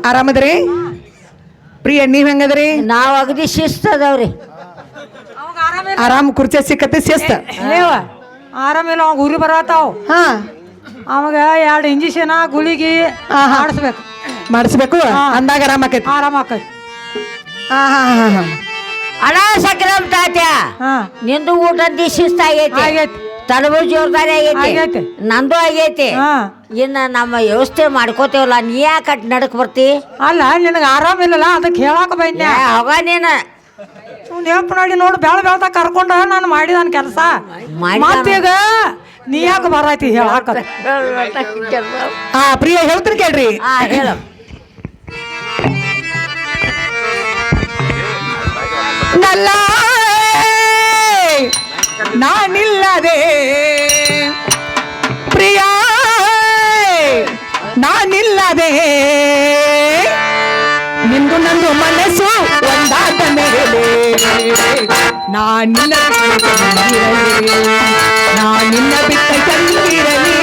ಆರಾಮದ್ರಿ ಪ್ರಿಯ ನೀವ್ ಹೆಂಗದ್ರಿ? ನಾವ್ ಅಗದಿ ಶಿಸ್ತ ಅದಾವ್ರಿ. ಆರಾಮ್ ಕುರ್ಚಿ ಸಿಕ್ಕತ್ತೆ ಶಿಸ್ತ ಆರಾಮಿಲ್ಲ ಅವಾಗ ಉರಿ ಬರತ್ತಾವ. ಹಾ ಅವಾಗ 2 ಇಂಜೆಕ್ಷನ್ ಗುಳಿಗಿ ಮಾಡಿಸ್ಬೇಕು ಅಂದಾಗ ಆರಾಮ್ ಆಕೈತಿ. ಆರಾಮ ಆಕೈತಿ. ಹಾ ಹಾ ಹಾ ಹಾ ಅಣ್ಣ ಸಕ್ರಮ್ ತಾತ್ಯ ನಿಂದು ಊಟ ಶಿಸ್ತ ಆಗೈತಿ, ತಲಬು ಜೋರ್ದಾರಿ ಆಗೈತಿ, ನಂದು ಆಗೈತಿ. ಇನ್ನ ನಮ್ಮ ವ್ಯವಸ್ಥೆ ಮಾಡ್ಕೋತೇವಲ್ಲ, ನೀ ಯಾಕೆ ನಡಕ್ ಬರ್ತಿ? ಅಲ್ಲ ನಿನಗೆ ಆರಾಮಿಲ್ಲಲ್ಲ ಅದಕ್ಕೆ ಹೇಳಾಕ ಬೈನ್ಯ. ಹೋಗ ನೀನ ನೆನಪ ನೋಡಿ ನೋಡು, ಬೆಳ್ದ ಕರ್ಕೊಂಡ ನಾನು ಮಾಡಿದ ಕೆಲಸ ಮತ್ತೀಗ ನೀ ಯಾಕೆ ಬರೈತಿ ಹೇಳಾಕ? ಹಾ ಪ್ರಿಯ ಹೇಳ್ತೀನಿ ಕೇಳ್ರಿ. ಹೇಳ. ನಲ್ಲ ನಾನಿಲ್ಲದೆ ಪ್ರಿಯ ನಾನಿಲ್ಲದೆ ನಿಂದು ನಂದು ಮನಸ್ಸು ಒಂದಾದ ಮೇಲೆ ನಾನಿನ್ನ ಬಿಟ್ಟ ಚಂದಿರಲಿ,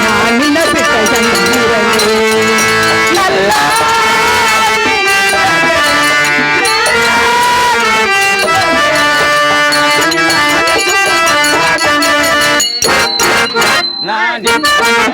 ನಾನಿನ್ನ ಬಿಟ್ಟ ಚಂದಿರಲಿ. ನಲ್ಲ ನಾನಿನ್ನ ಬಿಟ್ಟ ಚಂದಿರಲಿ, ನಾನಿನ್ನ ಬಿಟ್ಟ ಚಂದಿರಲಿ.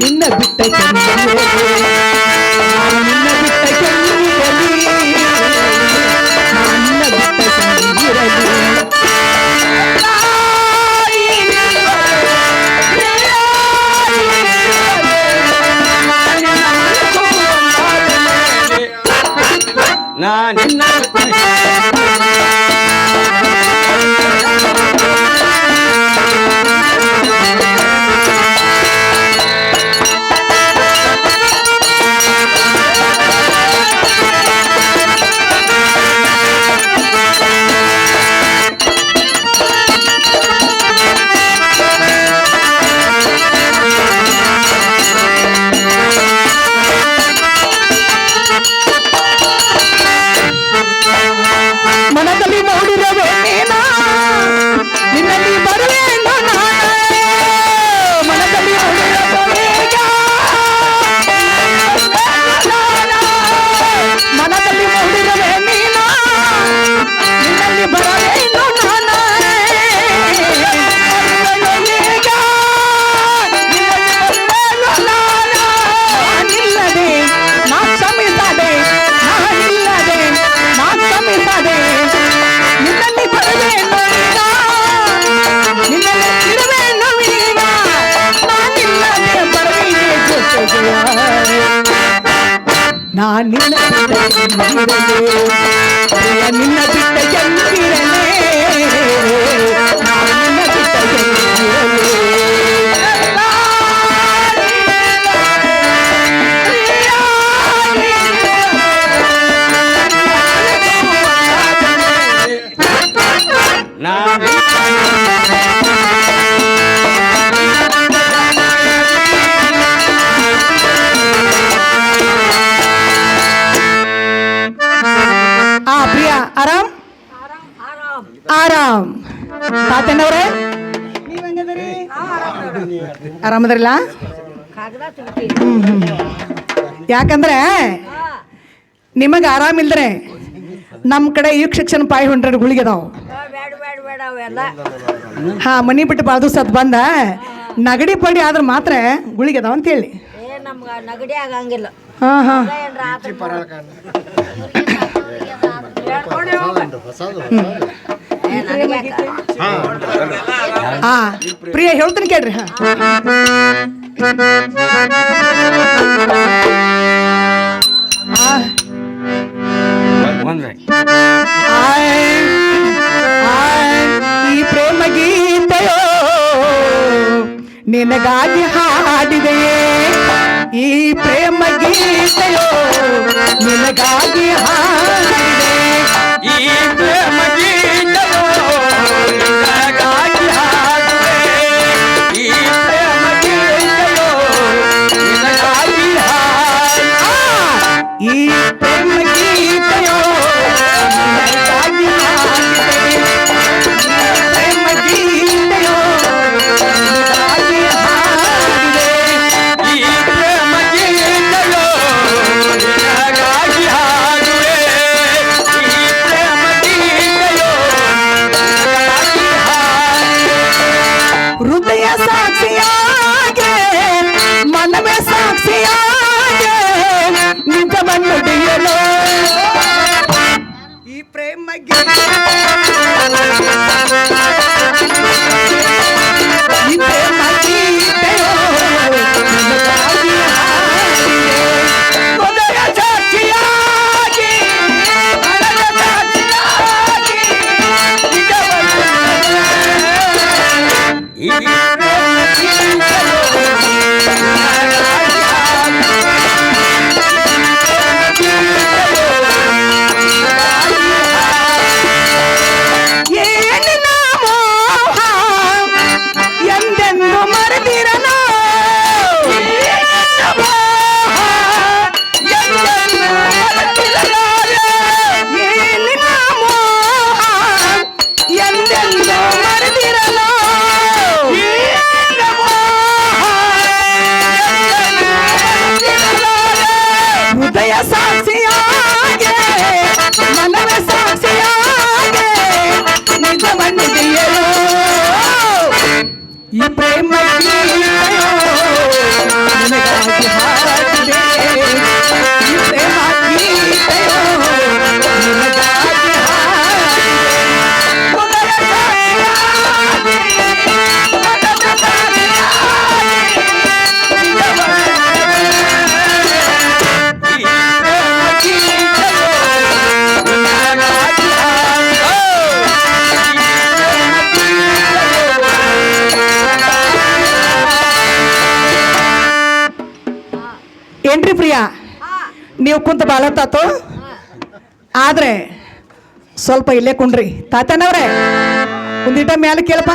ನಿನ್ನ ಬಿಟ್ಟ ಚಂದಿರಲಿ, ನಿನ್ನ ಬಿಟ್ಟ ಚಂದಿರಲಿ, ನಿನ್ನ ಬಿಟ್ಟ ಚಂದಿರಲಿ. ಮನದಲ್ಲಿ ನೋಡಿರವೇ ನೀನಾ, ನಿನ್ನಲ್ಲಿ ಬರುವೆ ನಾನು, ಮನದಲ್ಲಿ ನೋಡಿರವೇ ಮನದಲ್ಲಿ ನೋಡಿರವೇ ನೀನಾ, ನಿನ್ನಲ್ಲಿ ಬರವೇನು ನಾನು, ನಾನಿಲ್ಲದೆ ನಾ ಕ್ಷಮಿಸದೆ, ನಾನಿಲ್ಲದೆ ನಾ ಕ್ಷಮಿಸದೆ, ನಿನ್ನಲ್ಲಿ ಬರವೇನು ಈಗ, ನಿನ್ನಲ್ಲಿ ಇರುವೇನು ಈಗ, ನಾನಿಲ್ಲದೆ ಬರವೀಗೆ ಜೊತೆಗೆ, ನಾನಿನ್ನ ಬಿಟ್ಟ ಚಂದಿರಲಿ, ನಿನ್ನ ಬಿಟ್ಟ ಚಂದಿರಲಿ, ನಾನಿನ್ನ ಬಿಟ್ಟ ಚಂದಿರಲಿ. ತಾತನವ್ರೆ ಆರಾಮದ್ರಲ್ಲ? ಯಾಕಂದ್ರೆ ನಿಮಗೆ ಆರಾಮಿಲ್ದ್ರೆ ನಮ್ಮ ಕಡೆ ಈಗ ಶಿಕ್ಷಣ ಪಾಯಿ ಹೊಂಡ್ರೆ ಗುಳಿಗೆ ಅದಾವು. ಹಾ, ಮನಿ ಬಿಟ್ಟು ಭಾಳ ದಿವಸ ಅದು ಬಂದ ನಗಡಿ ಪಡಿ ಆದ್ರೆ ಮಾತ್ರ ಗುಳಿಗೆ ಅದಾವ ಅಂತೇಳಿ. ನಗಡಿ ಆಗಂಗಿಲ್ಲ. ಹಾ ಹಾ ಹಾ ಪ್ರಿಯ ಹೇಳ್ತೀನಿ ಕೇಳ್ರಿ. ಈ ಪ್ರೇಮ ಗೀತೆಯೋ ನಿನಗಾಗಿ ಹಾಡಿದೆ, ಈ ಪ್ರೇಮ ಗೀತೆಯೋ ನಿನಗಾಗಿ ಹಾಡಿದೆ, ಈ ಪ್ರೇಮ ಗೀತೆಯೋ ನಿನಗಾಗಿ ಹಾಡುವೆ, ಈ ಪ್ರೇಮ ಗೀತೆಯೋ ನಿನಗಾಗಿ ಹಾಡುವೆ, ಈ ಪ್ರೇಮ ಗೀತೆಯೋ ನಿನಗಾಗಿ ಹಾಡಿದೆ, ಪ್ರೇಮ ಗೀತೆಯೋ ನಿನಗಾಗಿ ಹಾಡಿದೆ, ಈ ಪ್ರೇಮ ಗೀತೆಯೋ ನಿನಗಾಗಿ ಹಾಡುವೆ, ಈ ಪ್ರೇಮ ಗೀತೆಯೋ ನಿನಗಾಗಿ ಹಾಡುವೆ. ಹೃದಯ ಸಾಕ್ಷಿಯಾಗೆ ಮನವೇ ಸಾಕ್ಷಿಯಾಗೆ ನಿಜವನ್ನು ನುಡಿಯಲು ಈ ಪ್ರೇಮ ಈ ಪ್ರೇಮ ಗೀತೆಯೋ ನಿನಗಾಗಿ ಹಾಡಿದೆ. ಹೃದಯ ಸಾಕ್ಷಿಯಾಗಿ ಮನದ ಸಾಕ್ಷಿಯಾಗಿ ನಿಜವನ್ನು ಈ ಪ್ರೇಮ ಗೀತೆಯೋ ನಿನಗಾಗಿ ಏನಿನ ಮೋಹ ಎಂದೆಂದು ಮರೆತಿರಲು, ಎಂದೆಂದು ಮರೆತಿರಲಾರೆ. ಏನಿನ ಮೋಹ ಎಂದೆಂದು ಮರೆತಿರಲು, ಹೃದಯ ಸಾಕ್ಷಿಯಾಗೆ ಮನವೇ ಸಾಕ್ಷಿಯಾಗೆ ನಿಜವನ್ನು ನುಡಿಯಲು ಈ ಪ್ರೇಮ ಗೀತೆಯೋ ನಿನಗಾಗಿ ಹಾಡಿದೆ, ಈ ಪ್ರೇಮ ಗೀತೆಯೋ ನಿನಗಾಗಿ ಹಾಡಿದೆ. ಹೃದಯ ಸಾಕ್ಷಿಯಾಗಿ ಮನದ ಸಾಕ್ಷಿಯಾಗಿ ನಿಜವನ್ನು ಈ ಪ್ರೇಮ ಗೀತೆಯೋ ನಿನಗಾಗಿ ಹಾಡುವೆ, ಏನ್ರಿ ಪ್ರಿಯಾ, ನೀವು ಕುಂತ ಬಾಳತ್ತಾತು, ಆದ್ರೆ ಸ್ವಲ್ಪ ಇಲ್ಲೇ ಕುಂಡ್ರಿ. ತಾತನವ್ರೆ ಒಂದಿಟ ಮ್ಯಾಲ ಕೇಳಪ್ಪ.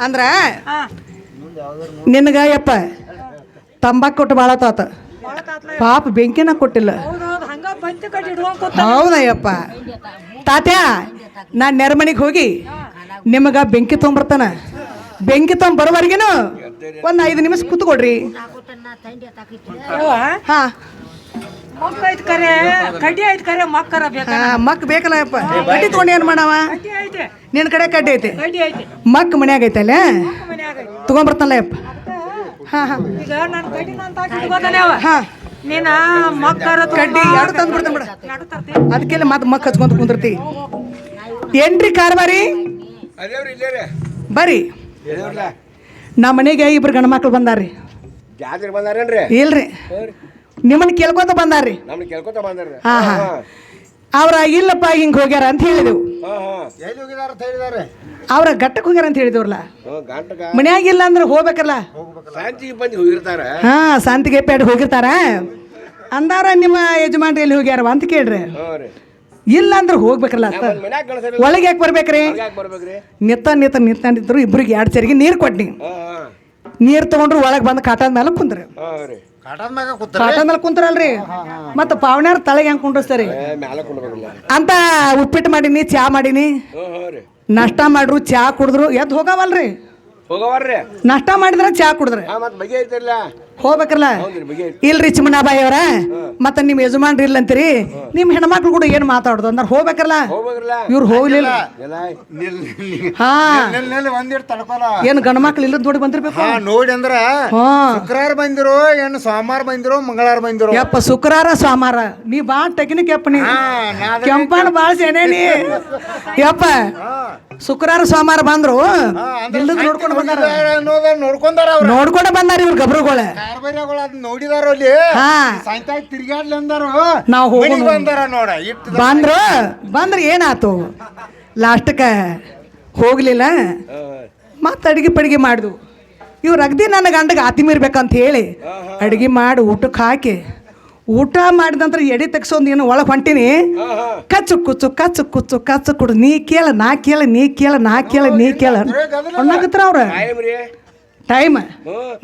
ಅಂದ್ರ ನಿನಗ ಯಪ್ಪ ತಂಬಾಕು ಕೊಟ್ಟು ಬಾಳತ್ತಾತ, ಪಾಪ ಬೆಂಕಿನ ಕೊಟ್ಟಿಲ್ಲ. ಹೌದಯ್ಯಪ್ಪ ತಾತ್ಯ, ನಾನು ನೆರಮನಿಗೆ ಹೋಗಿ ನಿಮಗ ಬೆಂಕಿ ತೊಗೊಂಬರ್ತಾನ. ಬೆಂಕಿ ತೊಗೊಂಡ್ ಬರೋವರೆಗೇನು ಒಂದು 5 ನಿಮಿಷ ಕೂತ್ಕೊಡ್ರಿ. ಹಾ ಮಕ್ಕ ಐತ್ ಕರೆ ಕಡ್ಡಿ ಐತ್ ಕರೆ ಮಕ್ಕರ ಬೇಕಾ ಮಕ್ ಬೇಕಲ್ಲ ಯಪ್ಪ. ಕಡ್ಡಿ ತೊಗೊಂಡು ಏನು ಮಾಡವ? ಕಡ್ಡಿ ಐತೆ ನಿನ್ನ ಕಡೆ ಕಡ್ಡಿ ಐತೆ, ಕಡ್ಡಿ ಐತೆ ಮಕ್ ಮನ್ಯಾಗ ಐತಲ್ಲ, ಮನ್ಯಾಗ ಐತೆ. ತೊಗೊಂಬರ್ತಾನಲ್ಲ ಯಪ್ಪ. ಹಾ ಹಾ ಈಗ ನಾನು ಕಡ್ಡಿ ನಾನು ತಾಕಿಟ್ಕೋತಾನೆ ಅವ ಹಾ ನೀನ ಮಕ್ಕರ ಕಡ್ಡಿ ಎರಡು ತಂದು ಬಿಡ್ತಾನೆ ಬಿಡ. ಎರಡು ತರ್ತೀನಿ ಅದಕ್ಕೆಲ್ಲ ಮತ್ತೆ ಮಕ್ ಹಚ್ಕೊಂತ ಕುಂದಿರ್ತಿ. ಏನ್ರಿ ಕಾರ್ಬಾರಿ ಬರ್ರಿ. ನಮ್ಮ ಮನೆಗೆ 2 ಗಂಡು ಮಕ್ಳು ಬಂದಾರ್ರಿ. ಜಾತ್ರೆ ಬಂದಾರೇನ್ರಿ? ಇಲ್ರಿ, ನಿಮ್ಮನ್ನ ಕೇಳ್ಕೊತ ಬಂದಾರ್ರಿ. ನಮ್ನ ಕೇಳ್ಕೊತ ಬಂದಾರ್ರಿ. ಹಾ ಹಾ ಅವ್ರ ಇಲ್ಲಪ್ಪ ಹಿಂಗೆ ಹೋಗ್ಯಾರ ಅಂತ ಹೇಳಿದೆವು. ಎಲ್ಲಿ ಹೋಗಿದಾರ ಅಂತ ಹೇಳಿದಾರೆ? ಅವ್ರ ಗಟ್ಟಕ್ಕೆ ಹೋಗ್ಯಾರ ಅಂತ ಹೇಳಿದವ್ರಲ್ಲ. ಗಂಟಗ ಮನ್ಯಾಗಿಲ್ಲ ಅಂದ್ರೆ ಹೋಗ್ಬೇಕಲ್ಲ. ಶಾಂತಿಗೆ ಬಂದು ಹೋಗಿರ್ತಾರ. ಹಾ ಶಾಂತಿಗೆ ಪೇಡ್ ಹೋಗಿರ್ತಾರ ಅಂದಾರ. ನಿಮ್ಮ ಯಜಮಾನ್ರಿ ಎಲ್ಲಿ ಹೋಗ್ಯಾರವ ಅಂತ ಕೇಳ್ರಿ. ಇಲ್ಲ ಅಂದ್ರೆ ಹೋಗ್ಬೇಕಲ್ಲ. ಮನ್ಯಾಗ ಕಳ್ಸರಿ. ಒಳಗೆ ಯಾಕೆ ಬರ್ಬೇಕ್ರಿ? ಯಾಕೆ ಬರ್ಬೇಕ್ರಿ? ನಿಂತಿದ್ರು ಇಬ್ರಿಗೆ 2 ಚರಿಗೆ ನೀರು ಕೊಟ್ನಿ. ನೀರು ತಗೊಂಡ್ರು ಒಳಗೆ ಬಂದು ಕಾಟದ ಮೇಲೆ ಕುಂದ್ರಿ. ಕಾಟದ ಮೇಲೆ ಕುಂತಾರಲ್ರಿ ಮತ್ತ ಪಾವಣ್ಯಾರ ತಳಗ ಹೆಂಗ್ ಕುಂಡ್ರಸ್ತಾರಿ ಮ್ಯಾಲ ಕೊಂಡ್ಬೇಕಲ್ಲ ಅಂತ ಉಪ್ಪಿಟ್ಟು ಮಾಡೀನಿ ಚಾ ಮಾಡೀನಿ ಹ್ಞೂ ರೀ ನಾಷ್ಟಾ ಮಾಡ್ರು ಚಾ ಕುಡಿದ್ರು ಎದ್ದು ಹೋಗವಲ್ರಿ ಹೋಗವಾರ್ರಿ ನಾಷ್ಟಾ ಮಾಡಿದ್ರ ಚಾ ಕುಡಿದ್ರೆ ಮತ್ತೆ ಬಗೆ ಐತಿರಲ್ಲ ಹೋಗ್ಬೇಕಲ್ಲ ಹೌದ್ರಿ ಬಗೆ ಐತಿ ಇಲ್ರಿ ಚಿಮ್ಮನಾಬಾಯಿ ಅವ್ರ ಮತ್ತ ನಿಮ್ ಯಜಮಾನ್ರಿ ಇಲ್ಲ ಅಂತೀರಿ ನಿಮ್ ಹೆಣ್ಮಕ್ಳು ಕೂಡ ಏನ್ ಮಾತಾಡುದು ಅಂದ್ರೆ ಹೋಗ್ಬೇಕಲ್ಲ ಹೋಗ್ಬೇಕ್ರಲ್ಲ ಇವ್ರು ಹೋಗ್ಲಿಲ್ಲ ಎಲ್ಲ ಹಾ ಒಂದಿಟ್ಟು ತಡ್ಕೊಲ ಏನ್ ಗಂಡ್ಮಕ್ಳು ಇಲ್ಲದ ನೋಡಿ ಬಂದಿರ್ಬೇಕು ನೋಡಿ ಅಂದ್ರ ಹಾ ಶುಕ್ರವಾರ ಬಂದಿರೋ ಏನು ಸೋಮವಾರ ಬಂದಿರೋ ಮಂಗಳವಾರ ಬಂದಿರೋ ಯಪ್ಪ ಶುಕ್ರವಾರ ಸೋಮವಾರ ನೀ ಬಾ ಟೆಕ್ನಿಕ್ ಯಪ್ಪ ನೀ ಕೆಂಪಣ್ಣ ಬಾಳ ಸೇನೇನಿ ಯಪ್ಪ ಶುಕ್ರವಾರ ಸೋಮವಾರ ಬಂದ್ರು ಇಲ್ಲದ ನೋಡ್ಕೊಂಡು ಬಂದಾರ ನೋಡ್ಕೊಂಡಾರ ಅವ್ರ ನೋಡ್ಕೊಂಡ ಬಂದಾರ ಇವ್ರ ಗಬ್ರುಗಳ ಕಾರ್ಬಾರಿಗಳು ಅದ್ ನೋಡಿದಾರ ಅಲ್ಲಿ ಹಾ ಸಾಯಂಕಾಲ ತಿರ್ಗಾಡ್ಲಿ ಅಂದಾರು ನಾವ್ ಹೋಗೋಣ. ಮನಿಗ್ ಬಂದಾರ ನೋಡ ಇಟ್ಟು ಬಂದ್ರ ಏನಾತು ಲಾಸ್ಟಕ್ಕ ಹೋಗ್ಲಿಲ್ಲ ಮತ್ತ ಅಡಿಗೆ ಪಡಿಗೆ ಮಾಡಿದ್ವು ಇವ್ರು ಅಗ್ದಿ ನನ್ನ ಗಂಡಗೆ ಆತಿ ಮೀರ್ಬೇಕಂತ ಹೇಳಿ ಅಡಿಗೆ ಮಾಡಿ ಊಟಕ್ಕೆ ಹಾಕಿ ಊಟ ಮಾಡಿದ ನಂತರ ಎಡೆ ತೆಗ್ಸೊಂದು ಏನು ಒಳಗೆ ಹೊಂಟೀನಿ ಕಚ್ಚು ಕುಚ್ಚು ಕಚ್ಚು ಕುಚ್ಚು ಕಚ್ಚು ಕುಡು ನೀ ಕೇಳ ನಾ ಕೇಳ ನೀ ಕೇಳ ನಾ ಕೇಳ ನೀ ಕೇಳ ಒಣ್ಣಾಗತ್ರ ಅವ್ರ ಟೈಮ್ ರೀ ಟೈಮ್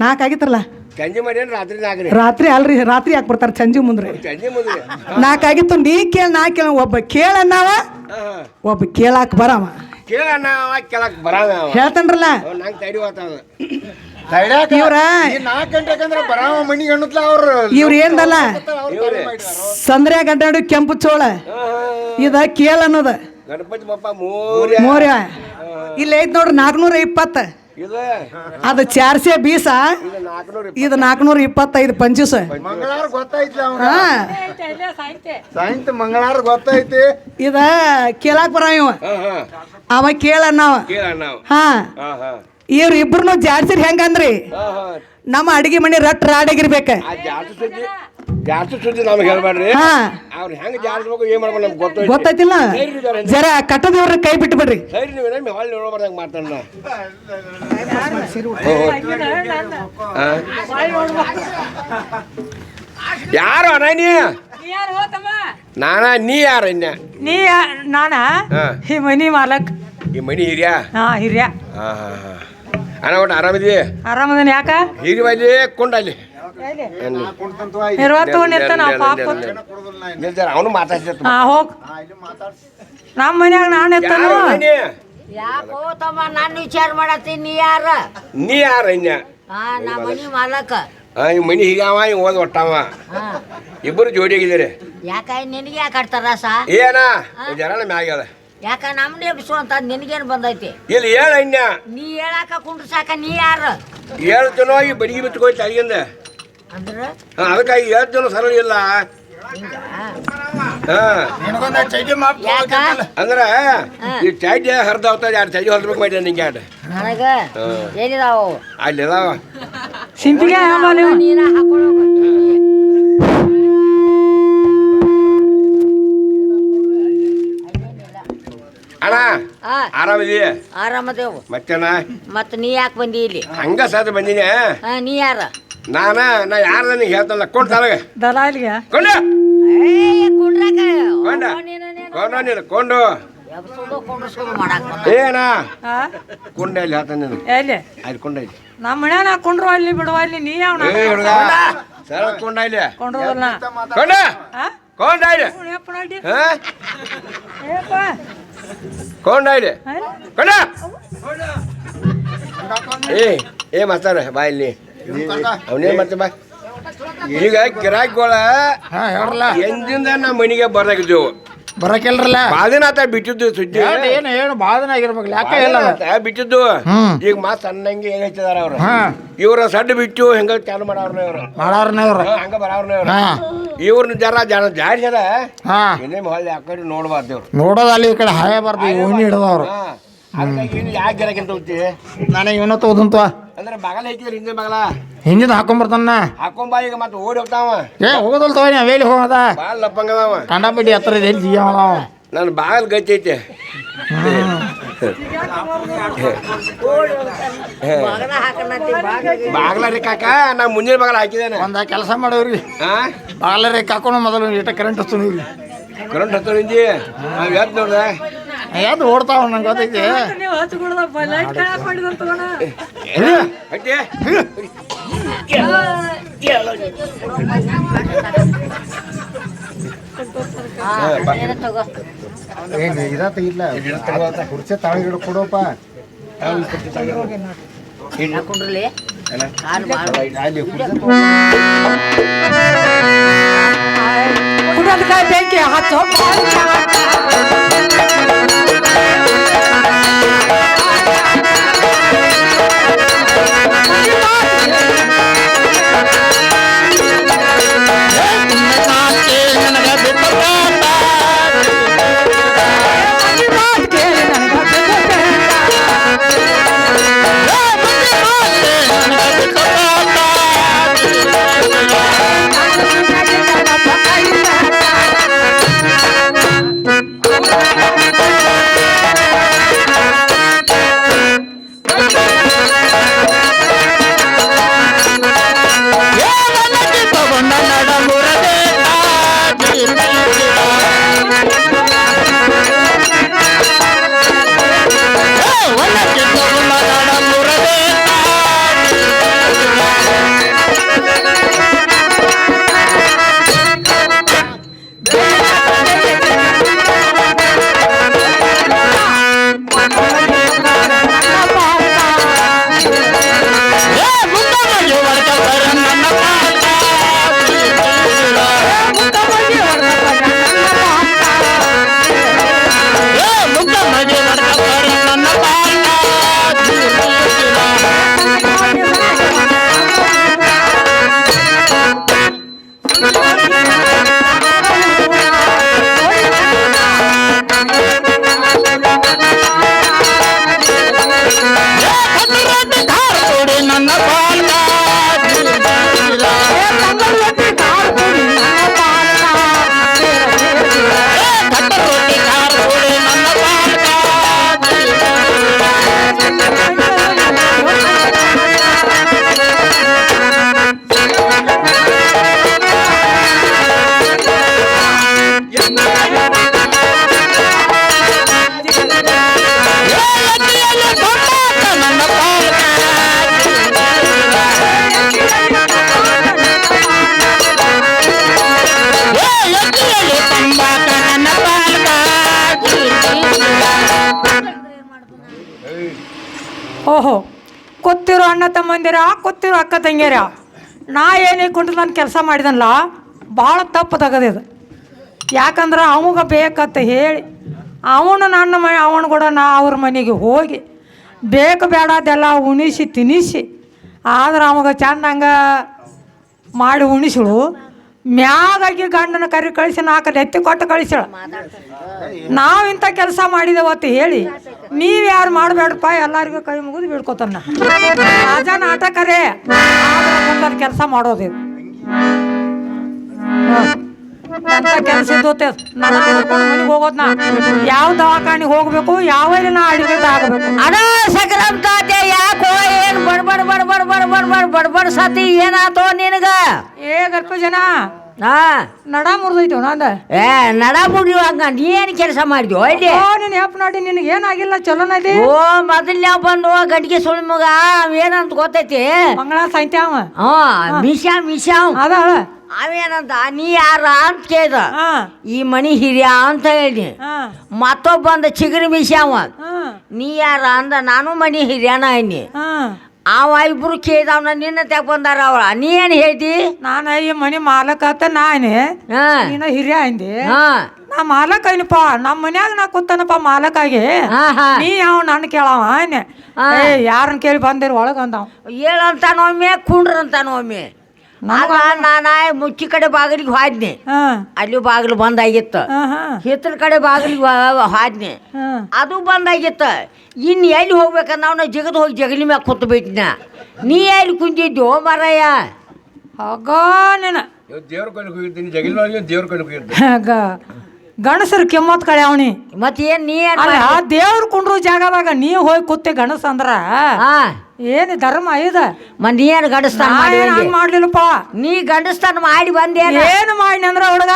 4 ಆಗಿತ್ರಲ್ಲ ಸಂಜೆ ಮಾಡ್ಯಾನ ರಾತ್ರಿ ನಾಲ್ಕ್ರಿ ರಾತ್ರಿ ಅಲ್ರಿ ರಾತ್ರಿ ಯಾಕೆ ಬರ್ತಾರೆ ಸಂಜೆ ಮುಂದ್ರಿ ಸಂಜೆ ಮುಂದೆ 4 ಆಗಿತ್ತು ನೀ ಕೇಳ ನಾ ಕೇಳ ಒಬ್ಬ ಕೇಳನ್ನವ ಒಬ್ಬ ಕೇಳಾಕ ಬರವ ಕೇಳಣ್ಣ ಅವ ಕೇಳಕ್ ಬರಾವ ಹೇಳ್ತಾನ್ರಲ್ಲ ನಂಗೆ ತಡಿ ಹೋಗ್ತಾವ ಇವ್ರ 4 ಗಂಟೆಕಂದ್ರ ಬರಾವ ಮನಿಗೆ ಅನ್ನತ್ಲ ಅವ್ರು ಇವ್ರ ಏನ್ದಲ್ಲ ಸಂದ್ರ್ಯಾ ಗಡ್ಡಾಡು ಕೆಂಪು ಚೋಳ ಇದ ಕೇಳ ಅನ್ನೋದ ಗಣಪತಿ ಬಪ್ಪ ಮೂರ್ಯ ಮೋರ್ಯ ಇಲ್ಲಿ ಐತ್ ನೋಡ್ರಿ 420 ಇದು ಅದು 420 ಇದು 400 ಇದು 425 ಪಂಚೂಸ ಮಂಗಳವಾರ ಗೊತ್ತೈತಿ ಅವ್ನ ಹಾ ಸಾಯಂತ ಮಂಗಳವಾರ ಗೊತ್ತೈತಿ ಇದ ಕೇಳಾಕ ಬರ ಇವ ಅವ ಕೇಳನ್ನವ ಕೇಳಣ್ಣ ಹಾ ಹಾ ಹಾ ಇವ್ರ ಇಬ್ರು ಜಾಡ್ಸಿರ್ ಹೆಂಗಂದ್ರಿ ನಮ್ಮ ಅಡಿಗೆ ಮನೆ ರಟ್ ರಾಡಾಗಿರ್ಬೇಕ ಆ ಜಾಸ್ತಿ ಸುದ್ದಿ ನಮ್ಗೆ ಹೇಳ್ಬೇಡ್ರಿ ಹಾ ಅವ್ರು ಹೆಂಗ್ ಜಾಡ್ಸ್ಬೇಕು ಏನ್ ಮಾಡ್ಬೇಕು ನಮ್ಗೆ ಗೊತ್ತೈತಿ ಗೊತ್ತಾಯ್ತಿಲ್ಲ ಜರ ಕಟ್ಟದವ್ರ ಕೈ ಬಿಟ್ಟು ಬಿಡ್ರಿ ಸರಿ ನೀವೇನ ಹೊಳ್ಳಿ ನೋಡ್ಬಾರ್ದಂಗ ಮಾಡ್ತಾನ ಯಾರು ಅಣ್ಣ ನೀ ಯಾರು ಹೋತಮ್ಮ ನೀ ಯಾರ ಇನ್ನ ನೀ ನಾನ ಈ ಮನಿ ಮಾಲಕ್ ಈ ಮನಿ ಹಿರಿಯ ಹಾ ಹಿರಿಯ ಹಾ ಹಾ ಹಾ ಅಣ್ಣ ಒಟ್ಟು ಆರಾಮಿದ್ವಿ ಆರಾಮದನ್ ಯಾಕ ಹಿರಿ ಬಲ್ಲಿ ಕೊಂಡಲ್ಲಿ ಇರುವತ್ತು ತಗೊಂಡಿರ್ತಾನ ಪಾಪ ಅವನು ಮಾತಾಡ್ತಿರ್ತ ಹಾ ಹೋಗ್ ನಮ್ಮ ಮನ್ಯಾಗ ನಾನು ಎತ್ತಾನು ಯಾಕೋ ತಮ್ಮ ನಾನು ವಿಚಾರ ಮಾಡತ್ತೀನಿ ನೀ ಯಾರ ಇನ್ನ ಹಾ ನಾ ಮನಿ ಮಾಲಕ ಈ ಮನಿ ಹೀಗಾವ ಹಿಂಗ ಓದ್ ಒಟ್ಟವ ಇಬ್ಬರು ಜೋಡಿಯಾಗಿದ್ದೀರಿ ಯಾಕ ನಿನಗೆ ಯಾಕೆ ಆಡ್ತಾರ ಸಾ ಏನ ಜನ ಮ್ಯಾಗ್ಯಾದ ಯಾಕ ನಮ್ನ ಎಬ್ಸು ಅಂತ ನಿನಗೇನು ಬಂದೈತಿ ಇಲ್ಲಿ ಹೇಳ ಇನ್ನ ನೀ ಹೇಳಾಕ ಕುಂಡ್ರಸಾಕ ನೀ ಯಾರು ಹೇಳ್ತನೋ ಈ ಬಡಿಗೆ ಬಿಟ್ಕೋಯ್ತು ಅಲ್ಲಿಂದ ಅಂದ್ರ ಅದಕ್ಕಾಗಿ ಹೇಳ್ತನೋ ಸರಳ ಇಲ್ಲ ಹಾ ಯಾಕ ಅಂದ್ರ ಈ ಚೈಡ್ಯ ಹರಿದಾವ್ತದ 2 ಚೈಡಿ ಹೊಲ್ಬೇಕು ಮಾಡಿ ನಿಂಗೆ ಆಟ ನನಗ ಏನಿದಾವು ಅಲ್ಲಿ ಅದಾವ ಸಿಂಪಿಗೆ ನೀರ ಹಾಕೊಳ್ಳೋ ಅಣ್ಣ ಆರಾಮಿದಿ ಆರಾಮದೇವು ಮತ್ತೇನ ಮತ್ತ ನೀ ಯಾಕೆ ಬಂದಿ ಇಲ್ಲಿ ಹಂಗ ಸಾತ ಬಂದಿನಿ ನೀ ಯಾರ ನಾ ಯಾರ ನನಗೆ ಹೇಳ್ತಲ್ಲ ಕೊಂಡ್ ತಲಗ ದಲಾಲಿಗೆ ಕೊಂಡ ಕುಂಡ್ರಾಕ ಕೊಂಡ ಕೊಂಡ ನೀನು ಕೊಂಡು ಕುಂಡ್ರಸ್ಕೊಂಡು ಮಾಡಾಕ ಏನ ಕೊಂಡ ಇಲ್ಲಿ ಹೇಳ್ತಾನೆ ನೀನು ಎಲ್ಲಿ ಅಲ್ಲಿ ಕೊಂಡ ಇಲ್ಲಿ ನಮ್ಮ ಮನ್ಯಾಗ ನಾ ಕುಂಡ್ರು ಅಲ್ಲಿ ಬಿಡುವ ಅಲ್ಲಿ ನೀ ಯಾವ ಏ ಹುಡುಗ ಸರ ಕೊಂಡ ಇಲ್ಲಿ ಕೊಂಡ್ರದಲ್ಲ ಕೊಂಡ ಕೊಂಡ ಇಲ್ಲಿ ಹಾ ಕೊಂಡ ಇಲ್ಲಿ ಕೊಂಡ ಏ ಮಾಸ್ತಾರ ಬಾ ಇಲ್ಲಿ ಅವನೇನ್ ಮಾಡ್ತ ಬಾ ಈಗ ಗಿರಾಕಿಗಳ ಎಂದಿಂದ ನಮ್ಮ ಮನೆಗೆ ಬರಾಕಿದ್ದೆವು ಬರಕಿಲ್ರಲ್ಲ ಬಾದಿನ ಆತ ಬಿಟ್ಟಿದ್ದು ಸುದ್ದಿ ಏನು ಏನು ಬಾದನ ಆಗಿರ್ಬೇಕು ಯಾಕೆ ಇಲ್ಲ ಬಿಟ್ಟಿದ್ದು ಈಗ ಮಾತ್ ಸಣ್ಣಂಗೆ ಹೆಂಗ್ ಹಚ್ಚಿದಾರ ಅವ್ರು ಇವ್ರ ಸಡ್ಡು ಬಿಟ್ಟು ಹೆಂಗ ಚಾಲು ಮಾಡವ್ರನ್ನ ಇವ್ರು ಮಾಡಾರ್ನ ಇವ್ರು ಹಂಗ ಬರವ್ರನ್ನ ಇವ್ರು ಇವ್ರನ್ನ ಜನ ಜಾಡ್ಸದ ಹಾ ಇನ್ನೇಮ್ ಹೊಳ್ಳಿ ಆ ಕಡೆ ನೋಡ್ಬಾರ್ದು ಇವ್ರು ನೋಡೋದು ಅಲ್ಲಿ ಈ ಕಡೆ ಹಾಯ ಬರ್ದು ಓಣಿ ಹಿಡ್ದವ್ರು ಅದಕ್ಕಾಗಿ ಯಾಕೆ ಗಿರಾಕಿಂತ ಹೋಗ್ತಿ ನನಗೆ ಇವನ್ನ ತೋದಂತ ಅಂದ್ರೆ ಬಗಲ ಹಾಕಿದ್ರೆ ಹಿಂದೆ ಬಗಲ ಹಿಂದಿನ ಹಾಕೊಂಬರ್ತಾನ ಹಾಕೊಂಬ ಈಗ ಮತ್ತೆ ಓಡಿ ಹೋಗ್ತಾವ ಏ ಹೋಗೋದಲ್ ತಗೋನಿ ಅವೇಲಿ ಹೋಗದ ಬಾಳ ಲಪ್ಪಂಗದಾವ ಕಂಡಾಬಿಡಿ ಹತ್ರ ಇದೆ ಎಲ್ಲಿ ಜೀವ ನನ್ನ ಬಾಗಲ್ ಗಚ್ಚಿ ಐತೆ ಬಾಗ್ಲ ರೀ ಕಾಕ ನಾ ಮುಂದಿನ ಬಾಗಲ ಹಾಕಿದ್ದೇನೆ ಒಂದ ಕೆಲಸ ಮಾಡೋರಿ ಬಾಗ್ಲರಿ ಕಾಕೊಂಡು ಮೊದಲು ಇಟ್ಟ ಕರೆಂಟ್ ಹಚ್ತು ಕರೆಂಟ್ ಹತ್ತ ನಿಂಜಿ ನಾವ್ ಯಾವ್ದು ನೋಡ್ದೆ ಯಾವ್ದು ಓಡ್ತಾವ ನಂಗೆ ಗೊತ್ತೈತಿ ನೀವು ಹಚ್ಕೊಡ್ದಪ್ಪ ಲೈಟ್ ಕಣಕ್ ಮಾಡಿದಂತ ಹಟ್ಟಿ ತಗೋ ಏನು ಇರತ್ತ ಇಲ್ಲ ಕುರ್ಚೆ ತಾಳಿ ಹಿಡ್ದು ಕೊಡೋಪ್ಪ ಕುಂಡ್ರಲಿ ಅಲ್ಲಿ ಕುಡಿಯೋದಕ್ಕೆ ಬೆಂಕಿ ಹಚ್ಚೋ ಓಹೋ ಕೊತ್ತಿರೋ ಅಣ್ಣ ತಮ್ಮಂದಿರ ಕೊತ್ತಿರೋ ಅಕ್ಕ ತಂಗಿಯರ ನಾ ಏನೇ ಕೊಂಡು ನಾನು ಕೆಲಸ ಮಾಡಿದನಲ್ಲ ಭಾಳ ತಪ್ಪು ತಗದಿದು. ಯಾಕಂದ್ರೆ ಅವಾಗ ಬೇಕಂತ ಹೇಳಿ ಅವನು ನನ್ನ ಅವನ ಕೂಡ ನಾ ಅವ್ರ ಮನೆಗೆ ಹೋಗಿ ಬೇಕು ಬೇಡದೆಲ್ಲ ಉಣಿಸಿ ತಿನ್ನಿಸಿ ಆದ್ರೆ ಅವಾಗ ಚಂದಂಗೆ ಮಾಡಿ ಉಣಿಸಳು ಮ್ಯಾಗಾಗಿ ಗಂಡನ ಕರಿ ಕಳಿಸಿ ನಾಲ್ಕು ಎತ್ತಿ ಕೊಟ್ಟು ಕಳಿಸಳ. ನಾವು ಇಂಥ ಕೆಲಸ ಮಾಡಿದೆವತ್ತು ಹೇಳಿ ನೀವು ಯಾರು ಮಾಡಬೇಡಪ್ಪ ಎಲ್ಲರಿಗೂ ಕೈ ಮುಗಿದು ಬಿಡ್ಕೋತಾನ ರಾಜ ನಾಟಕರೇ ಕೆಲಸ ಮಾಡೋದು ಅಂತ ಕೆಲಸ ಇದ್ದೋತೆ ನನ್ನ ಮನೆಗೆ ಹೋಗೋದ್ನ ಯಾವ ದವಾಖಾನಿಗೆ ಹೋಗ್ಬೇಕು ಯಾವ ನಾ ಅಡಿಗೆ ಆಗಬೇಕು ಅಡ ಸಕ್ರಮ್ ತಾತೆ ಯಾಕೋ ಏನ್ ಬಡ್ಬಡ್ ಬಡ್ಬಡ್ ಬಡ್ಬಡ್ ಬಡ್ಬಡ್ ಸತಿ ಏನಾತೋ ನಿನಗ ಗರ್ಭ ಜನ ಹಾ ನಡ ಮುರಿದೈತವ ನಂದ ನಡ ಮುಗಿಯುವಂಗ ನೀ ಏನ್ ಕೆಲಸ ಮಾಡಿದ್ಯೋ ಇಲ್ಲಿ ನೀನ್ ಹೆಪ್ ನೋಡಿ ನಿನಗೆ ಏನಾಗಿಲ್ಲ ಚಲೋನೈತಿ. ಓ ಮೊದಲ್ ಯಾವ ಬಂದು ಗಂಡಿಗೆ ಸುಳಿ ಮಗ ಏನಂತ ಗೊತ್ತೈತಿ ಮಂಗಳ ಸಾಯ್ತಿ ಅವ ಮಿಶಾವ್ ಅದ ಅವೇನಂತ ನೀ ಯಾರ ಅಂತ ಕೇಳ್ದ ಈ ಮನಿ ಹಿರಿಯ ಅಂತ ಹೇಳಿ ಮತ್ತೊಬ್ಬ ಬಂದ ಚಿಗರಿ ಮಿಶಾವ ನೀ ಯಾರ ಅಂದ ನಾನು ಮನಿ ಹಿರಿಯನ ಅನ್ನಿ ಅವ ಇಬ್ರು ಕೇಳ್ದವನ ನಿನ್ನ ತೆಗ್ ಬಂದಾರ ಅವಳ ನೀ ಏನ್ ಹೇಳ್ತಿ ನಾನು ಈ ಮನಿ ಮಾಲಕ ಅಂತ ನಾನೇ ನೀನ ಹಿರಿಯ ಅಂದಿ ನಾ ಮಾಲಕ ಏನಪ್ಪ ನಮ್ಮ ಮನ್ಯಾಗ ನಾ ಕೂತಾನಪ್ಪ ಮಾಲಕಾಗಿ ನೀ ಯಾವ ನನ್ನ ಕೇಳವ ಯಾರನ್ನ ಕೇಳಿ ಬಂದಿರ ಒಳಗ ಅಂದವ ಹೇಳಂತಾನೊಮ್ಮೆ ಕುಂಡ್ರಂತಾನೊಮ್ಮೆ ನಾನ ಮುಚ್ಚಿ ಕಡೆ ಬಾಗಿಲಿಗೆ ಹೋದ್ನಿ ಅಲ್ಲಿ ಬಾಗಿಲು ಬಂದಾಗಿತ್ತು ಹಿತ್ತಲ ಕಡೆ ಬಾಗಿಲಿಗೆ ಹೋದ್ನಿ ಅದು ಬಂದಾಗಿತ್ತು ಇನ್ನು ಎಲ್ಲಿ ಹೋಗ್ಬೇಕಂದ ನಾವು ಜಗದ್ ಹೋಗಿ ಜಗಲಿ ಮ್ಯಾಗ ಕೂತು ಬಿಟ್ಟಿನ ನೀ ಎಲ್ಲಿ ಕುಂತಿದ್ದು ಮಾರಾಯ ಆಗ ನೀನ ದೇವ್ರ ಕಡೆ ಹೋಗಿದ್ದೀನಿ ಜಗಲಿ ದೇವ್ರ ಕಡೆ ಹೋಗಿದ್ದೆ ಗಣಸರು ಕೆಮ್ಮತ್ ಕಳೆ ಅವನಿ ಮತ್ತೇನ್ ನೀ ದೇವ್ರ ಕುಂಡ್ರು ಜಾಗದಾಗ ನೀ ಹೋಗಿ ಕೂತೆ ಗಣಸ ಅಂದ್ರ ಏನ್ ಧರ್ಮ ಇದ ನೀ ಏನ್ ಗಂಡಸ್ತಾನ ಮಾಡ್ಲಿಲ್ಲಪ್ಪ ನೀ ಗಂಡಸ್ತಾನ ಮಾಡಿ ಬಂದೆ ಏನು ಮಾಡಿ ಅಂದ್ರ ಹುಡುಗ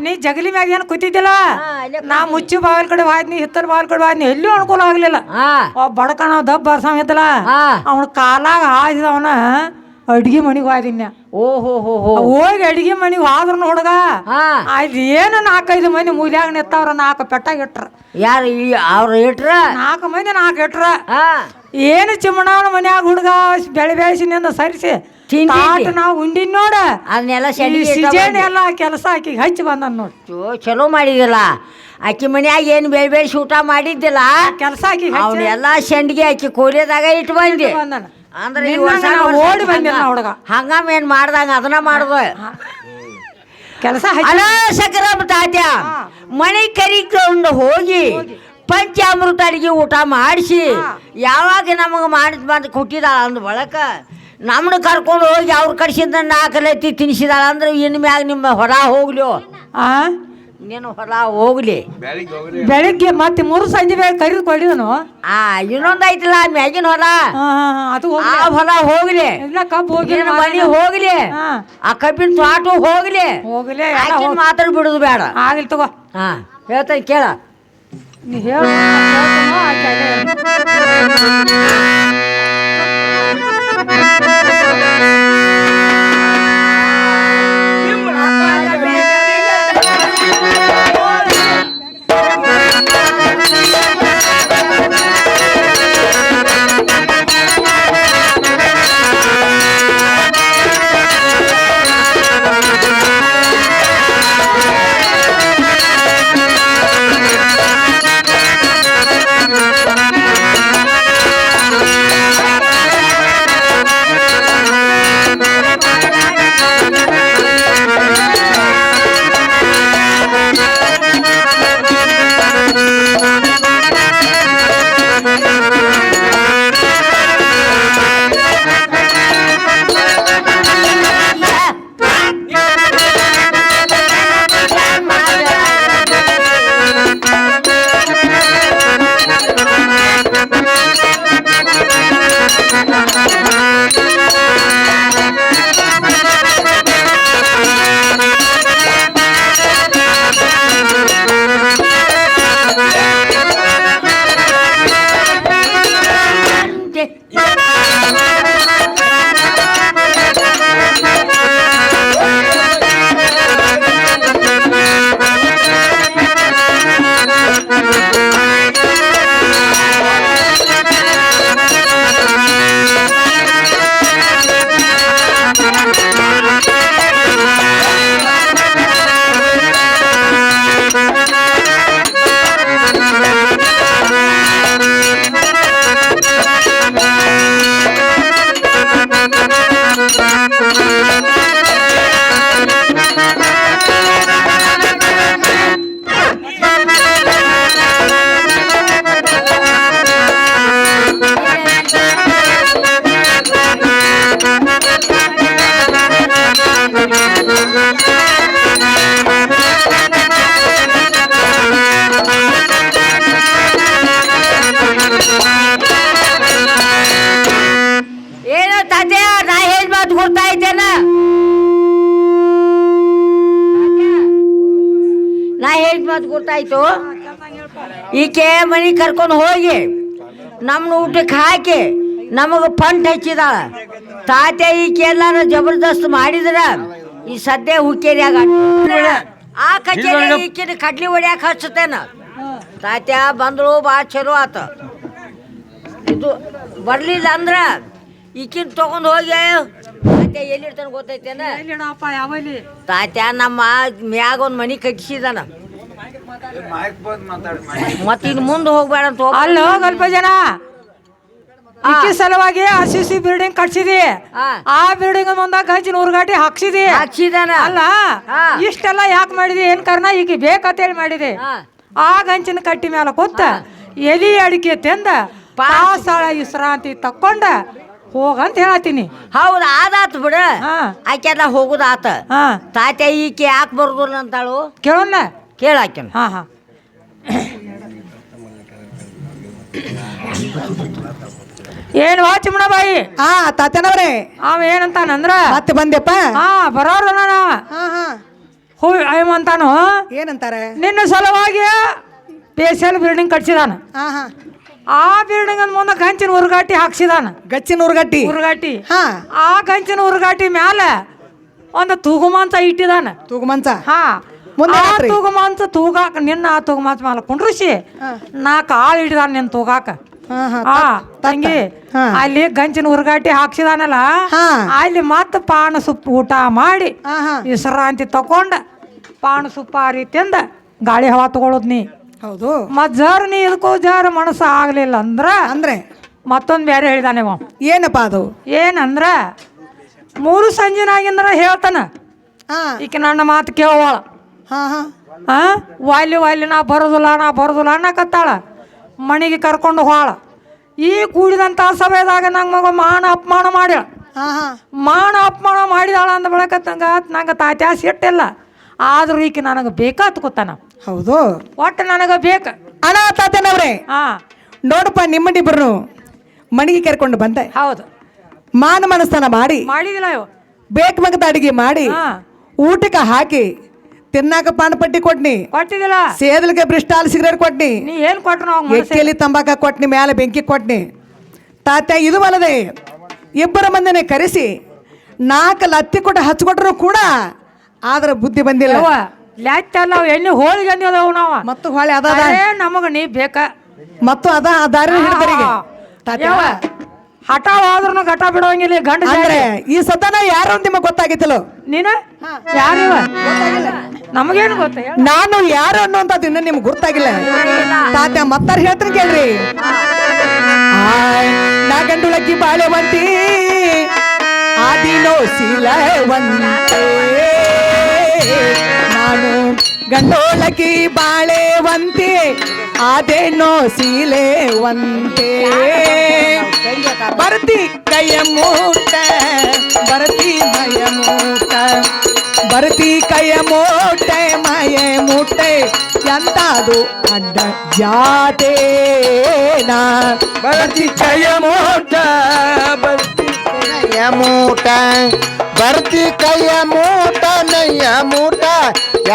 ನೀ ಜಗಲಿ ಮ್ಯಾಗ ಏನ್ ಕೂತಿದ್ದಿಲ್ಲ ನಾ ಮುಚ್ಚಿ ಬಾಗಿಲ್ ಕಡೆ ಹೋದ್ನಿ ಹಿತ್ತಲ ಬಾಗಿಲ್ ಕಡೆ ಹೋದ್ನಿ ಎಲ್ಲೂ ಅನುಕೂಲ ಆಗ್ಲಿಲ್ಲ ಬಡಕಣ ದಬ್ಬ ಬರ್ಸಂಗಿದ್ದಲ್ಲ ಅವನ ಕಾಲಾಗ ಹಾಯ್ದವನ ಅಡ್ಗೆ ಮನೆಗೆ ಹೋದಿನ್ಯ. ಓಹೋ ಹೋ ಹೋ ಹೋಗಿ ಅಡ್ಗೆ ಮನೆಗೆ ಹೋದ್ರ ಹುಡುಗ ಹಾ ಅಲ್ಲಿ ಏನು 4-5 ಮಂದಿ ಮೂಲ್ಯಾಗ ನಿಂತವ್ರ 4 ಪೆಟ್ಟಾಗ ಇಟ್ರ. ಯಾರು ಅವ್ರು ಇಟ್ರ 4 ಮಂದಿ 4 ಇಟ್ರ. ಹಾ ಏನು ಚಿಮ್ಮಣ್ಣವನ ಮನ್ಯಾಗ ಹುಡುಗ ಬೆಳೆಸಿನಿಂದ ಸರಿಸಿ ತಾಟ ನಾವು ಉಂಡಿನ್ ನೋಡ. ಅದನ್ನೆಲ್ಲ ಸೀಜನ್ ಎಲ್ಲ ಕೆಲಸ ಆಕಿ ಹಚ್ಚಿ ಬಂದ ನೋಡಿ. ಚಲೋ ಮಾಡಿದಿಲ್ಲ. ಆಕಿ ಮನ್ಯಾಗ ಏನು ಬೇಯಿಸಿ ಊಟ ಮಾಡಿದ್ದಿಲ್ಲ. ಕೆಲಸ ಆಕಿ ಅವನ್ನೆಲ್ಲ ಶೆಂಡಿಗೆ ಆಕಿ ಕೋಲಿದಾಗ ಇಟ್ಟು ಬಂದಿ. ಅಂದ್ರೆ ಓಡಿ ಬಂದಿಲ್ಲ ಹುಡುಗ. ಹಂಗಾಮ ಏನ್ ಮಾಡ್ದಂಗ ಅದನ್ನ ಮಾಡ್ದ ಕೆಲಸ. ಸಕರಮ್ಮ ತಾತ್ಯ ಮನೆ ಕರಿಕೊಂಡು ಹೋಗಿ ಪಂಚಾಮೃತ ಅಡಿಗೆ ಊಟ ಮಾಡಿಸಿ ಯಾವಾಗ ನಮಗೆ ಮಾಡಿದ್ ಬಂದು ಕೊಟ್ಟಿದ್ದಾಳ ಅಂದ ಬಳಕ ನಮ್ಮನ್ನ ಕರ್ಕೊಂಡು ಹೋಗಿ ಅವ್ರು ಕಡ್ಸಿದ 4 ಲತ್ತಿ ತಿನ್ಸಿದಾಳ ಅಂದ್ರೆ ಇನ್ನು ಮ್ಯಾಗ ನಿಮ್ಮ ಹೊರ ಹೋಗ್ಲಿ ನೀನು ಹೊರ ಹೋಗ್ಲಿ. ಬೆಳಿಗ್ಗೆ ಮತ್ತೆ 3 ಸಂಜೆ ಬೇಗ ಕರಿದು ಕೊಡಿದನು. ಇನ್ನೊಂದು ಐತಿಲ್ಲ ಮ್ಯಾಗಿನ ಹೊಲ ಅದು ಆ ಹೊಲ ಹೋಗ್ಲಿ, ಕಬ್ಬು ಹೋಗಿ ಮನಿ ಹೋಗ್ಲಿ, ಆ ಕಬ್ಬಿನ ತೋಟ ಹೋಗ್ಲಿ ಹೋಗ್ಲಿ ಮಾತಾಡ್ ಬಿಡುದು ಬೇಡ. ಆಗಿಲ್ ತಗೋ. ಹೇಳ್ತಾನೆ ಕೇಳ. ನೀ ಹೇಳ ಏನೋ ತಾತ್ಯ ನಾ ಹೇಳಿ ಮಾತು ಗೊತ್ತಾಯ್ತೇನ? ನಾ ಹೇಳಿದ ಮಾತು ಗೊತ್ತಾಯ್ತು. ಈಕೆ ಮನೆ ಕರ್ಕೊಂಡು ಹೋಗಿ ನಮ್ಮನ್ನ ಊಟಕ್ಕೆ ಹಾಕಿ ನಮಗೆ ಫಂಡ್ ಹಚ್ಚಿದಾಳ. ತಾತ್ಯ ಈಕೆ ಎಲ್ಲಾರು ಜಬರ್ದಸ್ತ್ ಮಾಡಿದ್ರ ಈ ಸದ್ಯ ಹುಕ್ಕೇರಿಯಾಗ ಆ ಕಚೇರಿ ಈಕಿನ ಕಡ್ಲಿ ಹೊಡ್ಯಾಕ ಹಚ್ಚತೇನ. ತಾತ್ಯ ಬಂದ್ರು ಭಾಳ ಚಲೋ ಆತ. ಇದು ಬರ್ಲಿಲ್ಲ ಅಂದ್ರ ಈಕಿನ ತಗೊಂಡ್ ಹೋಗಿ ತಾತ್ಯ ಎಲ್ಲಿರ್ತಾನ ಗೊತ್ತೈತೇನ? ತಾತ್ಯ ನಮ್ಮ ಮ್ಯಾಗ ಒಂದ್ ಮನಿ ಕಟ್ಟಿಸಿದಾನ. ಮತ್ತ ಇನ್ ಮುಂದೆ ಹೋಗ್ಬೇಡ ಅಂತ ಅಲ್ಲಿ ಹೋಗಲ್ಪ ಜನ ಈಕಿ ಸಲುವಾಗಿ RCC ಬಿಲ್ಡಿಂಗ್ ಕಟ್ಸಿದಿ. ಆ ಬಿಲ್ಡಿಂಗ್ ಮುಂದಾಗ ಗಂಜಿನ ಉರ್ಗಾಟಿ ಹಾಕ್ಸಿದಾನ. ಅಲ್ಲ ಇಷ್ಟೆಲ್ಲ ಯಾಕೆ ಮಾಡಿದಿ? ಏನ್ ಕಾರಣ? ಈಕಿ ಬೇಕಂತೇಳಿ ಮಾಡಿದೆ. ಆ ಗಂಜಿನ ಕಟ್ಟಿ ಮ್ಯಾಲ ಕೂತ ಎಲಿ ಅಡಿಕೆ ತಿಂದ ಪಾಸಾಳ ವಿಶ್ರಾಂತಿ ತಕ್ಕೊಂಡ ಹೋಗಂತ ಹೇಳತ್ತೀನಿ. ಹೌದು ಆದಾತ್ ಬಿಡ. ಆಕೆಲ್ಲ ಹೋಗುದಾತ. ತಾತ್ಯ ಈಕೆ ಯಾಕೆ ಬರುದಿಲ್ಲ ಅಂತಾಳು ಕೇಳೋಣ. ಕೇಳಾಕೆನ. ಏನು ಚಿಮ್ಮಣ ಬಾಯಿ? ತಾತನವ್ರೆ ಅವ ಏನಂತಾನಂದ್ರ ಮತ್ತೆ ಬಂದೆಪ್ಪ. ಬರೋರು ಹೂ ಅಂತಾನು. ಏನಂತಾರೆ? ನಿನ್ನ ಸಲುವಾಗಿ ಸ್ಪೆಷಲ್ ಬಿಲ್ಡಿಂಗ್ ಕಟ್ಸಿದಾನ. ಆ ಬಿಲ್ಡಿಂಗ್ ಮುಂದೆ ಗಂಚಿನ ಉರುಗಾಟಿ ಹಾಕ್ಸಿದಾನ. ಗಚ್ಚಿನ ಉರ್ಗಟ್ಟಿ. ಉರುಗಾಟಿ. ಹಾ. ಆ ಗಂಚಿನ ಉರುಗಾಟಿ ಮ್ಯಾಲೆ ಒಂದು ತೂಗುಮಾಂಸ ಇಟ್ಟಿದಾನ. ತೂಗುಮಂಚ. ಹಾ. ಮುಂದೆ ಆ ಏನಾತ್ರಿ? ತೂಗುಮಾಂಸ ತೂಗಾಕ ನಿನ್ನ ಆ ತೂಗುಮಾಂಸ ಮೇಲೆ ಕುಂಡ್ರಿಸಿ 4 ಆಳು ಹಿಡಿದಾನ ನಿನ್ನ ತೂಗಾಕ. ಹಾ, ಹಾ, ಹಾ ತಂಗಿ ಹಾ. ಅಲ್ಲಿ ಗಂಚಿನ ಉರುಗಾಟಿ ಹಾಕ್ಸಿದಾನಲ್ಲ, ಹಾ. ಅಲ್ಲಿ ಮತ್ತೆ ಪಾನ ಸುಪ್ಪು ಊಟ ಮಾಡಿ ಹಾ, ಹಾ. ವಿಶ್ರಾಂತಿ ತಕೊಂಡ ಪಾನ ಸುಪ್ಪ ಆ ರೀತಿಯಿಂದ ಗಾಳಿ ಹವಾ ತಗೊಳೋದ್ ನೀ. ಹೌದು. ಮತ್ ಜರ್ ನೀ ಇದಕ್ಕೂ ಜರ್ ಮನಸ್ಸು ಆಗ್ಲಿಲ್ಲ ಅಂದ್ರೆ ಮತ್ತೊಂದು ಬೇರೆ ಹೇಳಿದಾನೆ ಅವ. ಏನಪ್ಪ ಅದು? ಏನಂದ್ರ 3 ಸಂಜಿನಾಗಿಂದ್ರ ಹೇಳ್ತಾನ, ಹಾ, ಈಕೆ ನನ್ನ ಮಾತು ಕೇಳೋಳ. ಹಾ, ಹಾ. ವಾಲಿ ನಾ ಬರೋದಿಲ್ಲ ಅನ್ನಕತ್ತಾಳ. ಮನೆಗೆ ಕರ್ಕೊಂಡು ಹೋಳ. ಈ ಕೂಡಿದಂಥ ಸಭೆದಾಗ ನಂಗೆ ಮಾನ ಅಪಮಾನ ಮಾಡ್ಯಾಳ. ಹಾ, ಹಾ. ಮಾನ ಅಪಮಾನ ಮಾಡಿದಾಳ ಅಂದ ಬೆಳಕತ್ತಂಗ ನಂಗೆ ತಾತ್ಯಾ ಸಿಟ್ಟಿಲ್ಲ. ಆದ್ರೂ ಈಕೆ ನನಗೆ ಬೇಕಾತ್ಕೋತಾನ. ಹೌದು. ಒಟ್ಟು ನನಗೆ ಬೇಕು. ಅಣ್ಣ ತಾತನವ್ರೆ, ಹಾ ನೋಡಪ್ಪ ನಿಮ್ಮನ್ನಿಬ್ಬರು ಮನೆಗೆ ಕರ್ಕೊಂಡು ಬಂದೆ. ಹೌದು. ಮಾನ ಮನಸ್ತಾನ ಮಾಡಿ ಮಾಡಿದಿಲ್ಲ ಇವ. ಬೇಕ್ ಮಗದ ಅಡಿಗೆ ಮಾಡಿ ಹಾ ಊಟಕ್ಕೆ ಹಾಕಿ ತಿನ್ನಾಕ ಪಾನಪಟ್ಟಿ ಕೊಟ್ನಿ, ಕೊಟ್ಟಿದಿಲ್ಲ. ಸೇದಲಿಗೆ ಬ್ರಿಸ್ಟಾಲ್ ಸಿಗರೇಟ್ ಕೊಟ್ನಿ, ನೀ ಏನ್ ಕೊಟ್ರು ನಾವು ಎಕ್ಕೆಲಿ ತಂಬಾಕ ಕೊಟ್ನಿ, ಮ್ಯಾಲೆ ಬೆಂಕಿ ಕೊಟ್ನಿ. ತಾತ್ಯ ಇದು ಅಲ್ಲದೆ 2 ಮಂದಿನೇ ಕರೆಸಿ 4 ಲತ್ತಿ ಕೊಟ್ಟು ಹಚ್ಕೊಟ್ರು ಕೂಡ ಆದ್ರೆ ಬುದ್ಧಿ ಬಂದಿಲ್ಲ. ಲ್ಯಾಚಲ್ಲ ಎಣ್ಣೆ ಹೋಳಿಗೆ ಅಂದಿದವು ನಾವು. ಮತ್ತು ಹೊಳೆ ಅದ ನಮಗ ನೀ ಬೇಕ ಮತ್ತು ಅದ ಆ ದಾರಿ ಹಿಡಿದರಿಗೆ ತಾತ್ಯ ಹಠವಾದ್ರೂ ಘಟ ಬಿಡೋಂಗಿಲ್ಲ ಗಂಡ. ಅಂದ್ರೆ ಈ ಸತನ ಯಾರು ಅಂತ ನಿಮಗೆ ಗೊತ್ತಾಗಿತ್ತಲ್ಲ? ನೀನ ಯಾರಿವ ನಮಗೇನು ಗೊತ್ತ? ನಾನು ಯಾರು ಅನ್ನುವಂಥದ್ದು ಇನ್ನು ನಿಮ್ಗೆ ಗೊತ್ತಾಗಿಲ್ಲ. ತಾತ್ಯ ಮತ್ತಾರ ಹೇಳ್ತೀನಿ ಕೇಳ್ರಿ. ನಾ ಗಂಡುಳಕ್ಕಿ ಬಾಳೆವಂತಿ ಆದಿನೋ ಶೀಲವಂತೆ, ನಾನು ಗಂಡೋಳಕ್ಕಿ ಬಾಳೆವಂತಿ ಆದೇನೋ ಶೀಲೆವಂತೆ, ಬರ್ತಿ ಕೈಯ ಮೂಟ ಬರ್ತಿ ಮಯ ಮೂಟ, ಬರ್ತಿ ಕೈಯ ಮೂಟೆ ಮಯ ಮೂಟೆ ಎಂತಾದು ಅಡ್ಡ ಜಾತೇನಾ, ಬರ್ತಿ ಕೈಯ ಮೂಟ ಬರ್ತಿ ಕೈಯ ಮೂಟ, ಬರ್ತಿ ಕೈಯ ಮೂಟ ನಯ್ಯ ಮೂಟ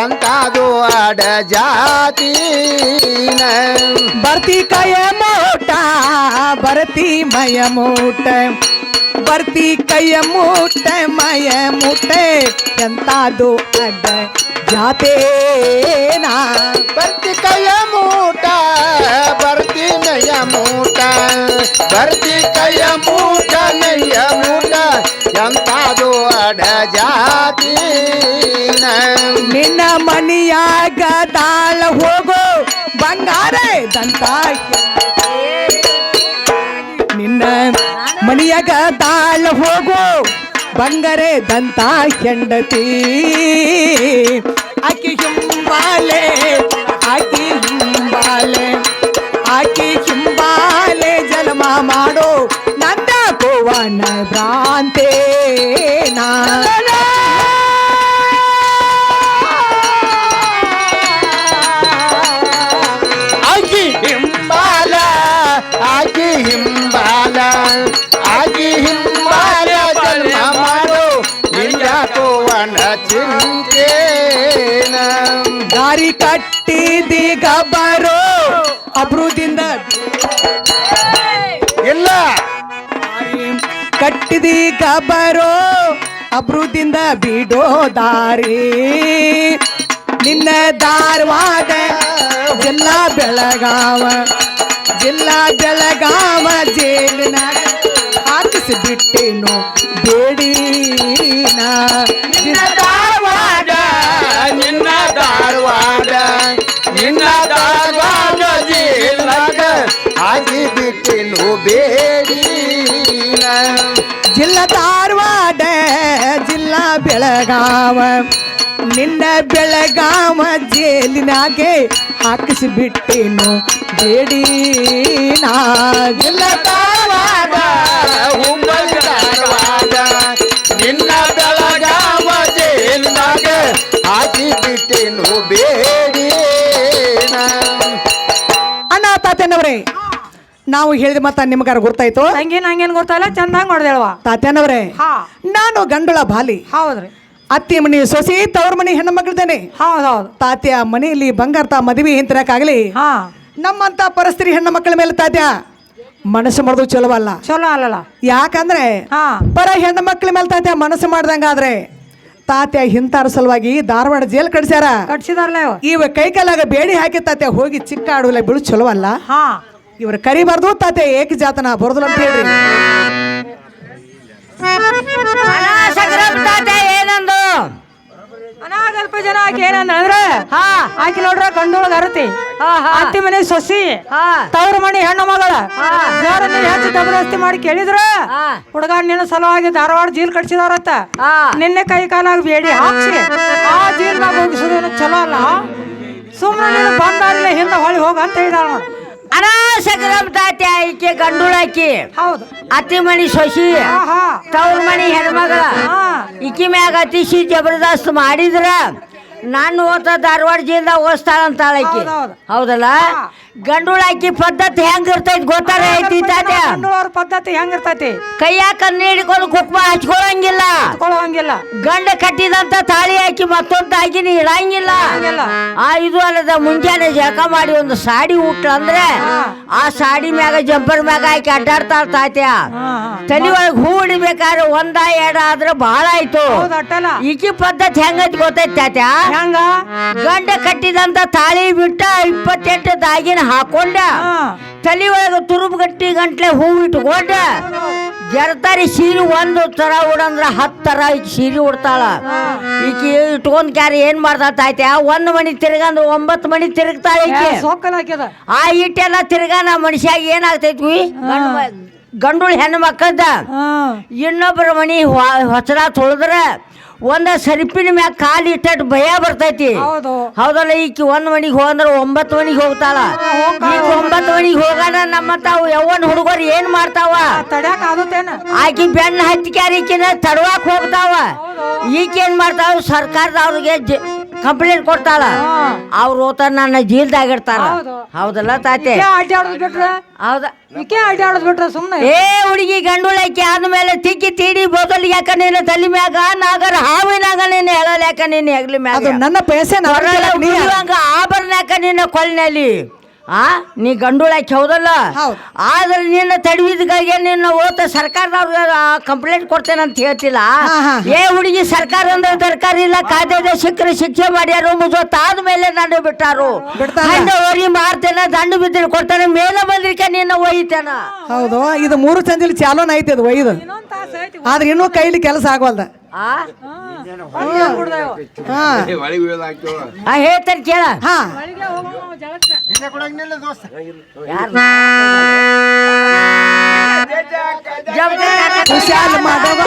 ಎಂತಾದು ಅಡ ಜಾತೀನ, ಬರ್ತಿ ಕೈಯ ಮೂಟ ಬರ್ತಿ ಮಯ ಮೂಟ, ಬರ್ತಿ ಕೈಯ ಮೂಟ ಮಯ ಮೂಟೆ ಎಂತಾದು ಅಡ್ಡ ಜಾತೇನಾ, ಬರ್ತಿ ಕೈಯ ಮೂಟ ಬರ್ತಿ ನಯ್ಯ ಮೂಟ, ಬರ್ತಿ ಕೈಯ ಮೂಟ ನಯ್ಯ ಮೂಟ ಎಂತಾದು ಅಡ ಜಾತೀನ, ನಿನ್ನ ಮನಿಯಾಗ ದಾಳ ಹೋಗೋ ಬಂಗಾರ ದಂತ, ನಿನ್ನ ಮನಿಯಾಗ ದಾಳ ಹೋಗೋ ಬಂಗಾರೆ ದಂತ ಹೆಂಡತಿ, ಆಕಿ ಹಿಂಬಾಲೆ ಆಕಿ ಹಿಂಬಾಲೆ ಆಕಿ ಹಿಂಬಾಲೆ ಜನ್ಮ ಮಾಡೋ ನನ್ನ ಗೋವನ ಭ್ರಾಂತೇನಾ, ಆಕಿ ಹಿಂಬಾಲ ಆಕಿ ಹಿಂಬಾಲ ಆಕಿ ಹಿಂಬಾಲ ಜನ್ಮ ಮಾಡೋ ನಿನ್ನ ಕೋವನ ಚಿಂತೇನ, ದಾರಿ ಕಟ್ಟಿದೀಗ ಬರೋ ಅಬ್ರುದಿಂದ ಇಲ್ಲ ಕಟ್ಟಿದೀಗ ಬರೋ ಅಬ್ರುದಿಂದ ಬಿಡೋ ದಾರಿ, ನಿನ್ನ ಧಾರವಾಡ ಜಿಲ್ಲಾ ಬೆಳಗಾವ, ಜಿಲ್ಲಾ ಬೆಳಗಾವ ಜೇಲಿನ ಹಾಕಿಸಿ ಬಿಟ್ಟೇನು ಬೇಡಿನ, ನಿನ್ನ ಧಾರವಾಡ ನಿನ್ನ ಧಾರವಾಡ ನಿನ್ನ ಧಾರವಾಡ ಜಿಲ್ಲಾಗ ಆಗಿ ಬಿಟ್ಟಿನು ಬೇಡಿನ, ಜಿಲ್ಲಾ ಧಾರವಾಡ ಜಿಲ್ಲಾ ಬೆಳಗಾವ, ನಿನ್ನ ಬೆಳಗಾವ ಜೇಲಿನಾಗೆ ಹಾಕಿಸಿ ಬಿಟ್ಟೇನು ಬೇಡಿನ, ಜಿಲ್ಲಾ ಧಾರವಾಡ ಹುಬ್ಬಳ್ಳಿ ಧಾರವಾಡ ನಿನ್ನ ಬೆಳಗಾವ ಜೇಲಿನಾಗ ಹಾಕಿ ಬಿಟ್ಟೇನು ಬೇಡಿನ, ಅಣ್ಣ ತಾತನವ್ರೆ, ನಾವು ಹೇಳಿದ ಮತ್ತ ನಿಮ್ಗಾರ ಗೊತ್ತಾಯ್ತು? ತಂಗಿ ನಂಗೇನು ಗೊತ್ತಾಯಿಲ್ಲ, ಚಂದಂಗೆ ನೋಡ್ದೇಳವ. ತಾತನವ್ರೆ, ಹಾ ನಾನು ಗಂಡುಳ ಬಾಲಿ, ಹೌದ್ರಿ. ಅತ್ತಿ ಮನಿ ಸೊಸಿ ತವ್ರ ಮನಿ ಹೆಣ್ಣು ಮಗಳಿದ್ದೇನೆ. ಹೌದೌದು. ತಾತ್ಯ ಮನೆಯಲ್ಲಿ ಬಂಗಾರ ತಾ ಮದುವೆ ಹಿಂತಿರಕ್ಕಾಗಲಿ ಹಾ ನಮ್ಮಂತ ಪರಿಸ್ಥಿತಿ ಹೆಣ್ಣು ಮಕ್ಕಳ ಮೇಲೆ ತಾತ್ಯ ಮನಸ್ಸು ಮಾಡೋದು ಚಲೋ ಅಲ್ಲ. ಚಲೋ ಅಲ್ಲಲ್ಲ. ಯಾಕಂದ್ರೆ ಹಾ. ಬರ ಹೆಣ್ಣು ಮಕ್ಕಳ ಮೇಲೆ ತಾತ್ಯ ಮನಸ್ಸು ಮಾಡ್ದಂಗಾದ್ರೆ ತಾತ್ಯ ಹಿಂತಾರ ಸಲುವಾಗಿ ಧಾರವಾಡ ಜೈಲ್ ಕಟ್ಸ್ಯಾರ. ಕಟ್ಸಿದಾರಲ್ಲ ಇವ ಕೈ ಕಾಲಾಗ ಬೇಡಿ ಹಾಕಿ ತಾತ್ಯ ಹೋಗಿ ಚಿಕ್ಕ ಆಡುಲ್ಲ ಬೀಳು ಚಲೋ ಅಲ್ಲ. ಹಾ. ಇವ್ರ ಕರಿಬಾರ್ದು ತಾತ್ಯ ಏಕ ಜಾತನ ಬರೋದಿಲ್ಲ ಅಂತ ಹೇಳ್ರಿ. ಏನಂದು ಅನಾಗಲ್ಪ ಜನ ಆಕೆ ಏನಂದ್ರೆ ಹಾ ಆಕಿ ನೋಡ್ರ ಗಂಡೊಳಗ ಅರತಿ ಹಾ, ಹಾ. ಅತ್ತಿ ಮನೆ ಸೊಸಿ ಹಾ ತವ್ರ ಮನೆ ಹೆಣ್ಣು ಮಗಳ ಹಾ. ಜೋರನ್ನ ಹೆಚ್ಚು ಜಬರ್ದಸ್ತಿ ಮಾಡಿ ಕೇಳಿದ್ರ ಹಾ. ಹುಡುಗ ನಿನ್ನ ಸಲುವಾಗಿ ಧಾರವಾಡ ಜೀಲ್ ಕಟ್ಸಿದಾರತ್ತ. ಹಾ. ನಿನ್ನೆ ಕೈ ಕಾಲಾಗ ಬೇಡಿ ಹಾಕ್ಸಿ ಆ ಜೀಲ್ನಾಗ ಹೋಗಿಸೋದೇನು ಚಲೋ ಅಲ್ಲ. ಸುಮ್ಮನೆ ನೀನು ಬಂದಾರಿಲ್ಲ ಹಿಂದೆ ಹೊಳಿ ಹೋಗ ಅಂತ ಹೇಳಿದಾಳ ನೋಡು. ಅನಾಸಗ್ರಮ್ ತಾತ್ಯ ಈಕೆ ಗಂಡುಳಾಕಿ ಹೌದು. ಅತಿ ಮನಿ ಸೊಸಿ ಆಹಾ. ತವ್ರ ಮನಿ ಹೆಣ್ಮಗಳ ಹಾ. ಈಕಿ ಮ್ಯಾಗ ಅತಿಶಿ ಜಬರ್ದಸ್ತ್ ಮಾಡಿದ್ರ ನಾನು ಓದ್ತ ಧಾರವಾಡ ಜೈಲ್ದಾಗ ಓದಿಸ್ತಾಳಂತಾಳ ಆಕಿ. ಹೌದೌದು. ಹೌದಲ್ಲ ಹಾ. ಗಂಡುಳಾಕಿ ಪದ್ಧತಿ ಹೆಂಗ ಇರ್ತೈತಿ ಗೊತ್ತಾರ ಐತಿ ತಾತ್ಯ. ಗಂಡೋಳವ್ರ ಪದ್ಧತಿ ಹೆಂಗಿರ್ತೈತಿ? ಕೈಯಾಗ ಕಣ್ಣು ಹಿಡ್ಕೊಂಡು ಕುಕ್ಮ ಹಚ್ಕೊಳಂಗಿಲ್ಲ. ಹಂಗಿಲ್ಲ. ಗಂಡ ಕಟ್ಟಿದಂತ ತಾಳಿ ಹಾಕಿ ಮತ್ತೊಂದು ತಾಗಿನ ಇಡಂಗಿಲ್ಲ. ಹಂಗಿಲ್ಲ. ಇದು ಅಲ್ಲದ ಮುಂಜಾನೆ ಜಳಕ ಮಾಡಿ ಒಂದು ಸಾಡಿ ಉಟ್ಟ ಅಂದ್ರೆ ಆ ಸಾಡಿ ಮ್ಯಾಗ ಜಂಪರ್ ಮ್ಯಾಗ ಹಾಕಿ ಅಡ್ಡಾಡ್ತಾಳ ತಾತ್ಯ. ತಲೆ ಒಳಗೆ ಹೂ ಹಿಡಿಬೇಕಾದ್ರೆ ಒಂದ ಎರಡ ಆದ್ರೆ ಬಹಳ ಆಯ್ತು. ಹೌದು ಅಟ್ಟಲ್ಲ. ಈಕಿ ಪದ್ಧತಿ ಹೆಂಗೈತಿ ಗೊತ್ತೈತಿ ತಾತ್ಯ? ಹೆಂಗ? ಗಂಡ ಕಟ್ಟಿದಂತ ತಾಳಿ ಬಿಟ್ಟ 28 ದಾಗಿನ ಹಾಕೊಂಡ ತಲೆ ಒಳಗ ತುರುಬು ಗಟ್ಟಿ ಗಂಟ್ಲೆ ಹೂ ಇಟ್ಕೊಂಡ ಜರತಾರಿ ಸೀರೆ ಒಂದು ತರ ಉಡಂದ್ರ 10 ತರ ಈಕಿ ಸೀರೆ ಉಡ್ತಾಳ. ಈಕಿ ಇಟ್ಕೊಂಡ್ ಕ್ಯಾರ ಏನ್ ಮಾಡ್ತಾ ತಾಯ್ತ 1 ಮಣಿ ತಿರ್ಗಂದ್ರ 9 ಮಣಿ ತಿರುಗ್ತಾಳ ಈಕಿ. ಸೊಕ್ಕಲ್ ಹಾಕ್ಯದ. ಆ ಇಟ್ಟೆಲ್ಲ ತಿರ್ಗಾನ ಮನುಷ್ಯಾಗ ಏನಾಗ್ತೈತ್ವಿ ಗಂಡುಳ ಹೆಣ್ಣು ಮಕ್ಕಳ್ದ ಇನ್ನೊಬ್ಬರ ಮನಿ ಹೊಸರ ತೊಳೆದ್ರ ಒಂದ ಸರಿಪಿನ ಮ್ಯಾಗ ಕಾಲು ಇಟ್ಟಟ್ಟು ಭಯ ಬರ್ತೈತಿ. ಹೌದಲ್ಲ. ಈಕಿ 1 ಮನಿಗೆ ಹೋಗಂದ್ರ 9 ಮನಿಗೆ ಹೋಗ್ತಾಳ. ಈಗ 9 ಮನಿಗೆ ಹೋಗಾನ ನಮ್ಮ ತಾವು ಯವ್ವನ್ ಹುಡುಗರು ಏನ್ ಮಾಡ್ತಾವ ತಡ್ಯಾಕ ಆಗುತ್ತೇನ? ಆಕಿ ಬೆನ್ನ ಹತ್ತಿಕ್ಯಾರ ಈಕಿನ ತಡವಾಕ್ ಹೋಗ್ತಾವ. ಈಕೆ ಏನ್ ಮಾಡ್ತಾವ ಸರ್ಕಾರದವ್ರಿಗೆ ಕಂಪ್ಲೇಂಟ್ ಕೊಡ್ತಾಳ. ಅವ್ರು ಓತ ನನ್ನ ಜೀಲ್ದಾಗಿರ್ತಾರ. ಹೌದಲ್ಲ ತಾತೆ? ಅಡ್ಡಾಡೋದ್ ಬಿಟ್ರ ಹೌದಾ? ಈಕೆ ಅಡ್ಡಾಡೋದ್ ಬಿಟ್ರ ಸುಮ್ನೆ ಹುಡುಗಿ ಗಂಡುಳಾಕಿ ಆದ್ಮೇಲೆ ತಿಕ್ಕಿ ತೀಡಿ ಬೋಗಲ್ ಯಾಕ ನೀನು ತಲೆ ಮ್ಯಾಗ ನಾಗರ ಹಾವಿನಾಗ ನೀನು ಹೇಳಲ್ ಯಾಕ ನೀನು ಹೆಗ್ಲಿ ಮ್ಯಾಗ ನನ್ನ ಪೈಸೆ ಆಭರಣ ಯಾಕ ನಿನ್ನ ಕೊಲ್ಲಿನಲ್ಲಿ ನೀ ಗಂಡುಳಾಕಿ ಹೌದಲ್ಲ. ಆದ್ರೆ ನಿನ್ನ ತಡವಿದ್ಗಳಿಗೆ ನಿನ್ನ ಓತ ಸರ್ಕಾರದವ್ರಿಗೆ ಕಂಪ್ಲೇಂಟ್ ಕೊಡ್ತೇನೆ ಅಂತ ಹೇಳ್ತಿಲ್ಲ. ಹುಡುಗಿ ಸರ್ಕಾರ ಅಂದ್ರೆ ದರ್ಕಾರ ಇಲ್ಲ. ಕಾಯ್ದೆ ಸಿಕ್ಕರೆ ಶಿಕ್ಷೆ ಮಾಡ್ಯಾರು ಮುಜೊತ್ತಾದ್ಮೇಲೆ ದಂಡ ಬಿಟ್ಟಾರು. ಹೊರಿ ಮಾರ್ತೇನ ದಂಡ ಬಿದ್ದರೆ ಕೊಡ್ತಾನೆ ಮೇಲೆ ಬಂದ್ರಿಕೆ ನಿನ್ನ ಒಯ್ತೇನ. ಹೌದು. ಇದು 3 ಸಂಜೆಲಿ ಚಾಲೋನ್ ಐತಿ ಅದು ಒಯ್ದು. ಆದ್ರೆ ಇನ್ನೂ ಕೈಲಿ ಕೆಲಸ ಆಗವಲ್ದ. ಹೇಳ್ತಾನೆ ಕೇಳ. ಖುಷಾಲ್ ಮಾಡವ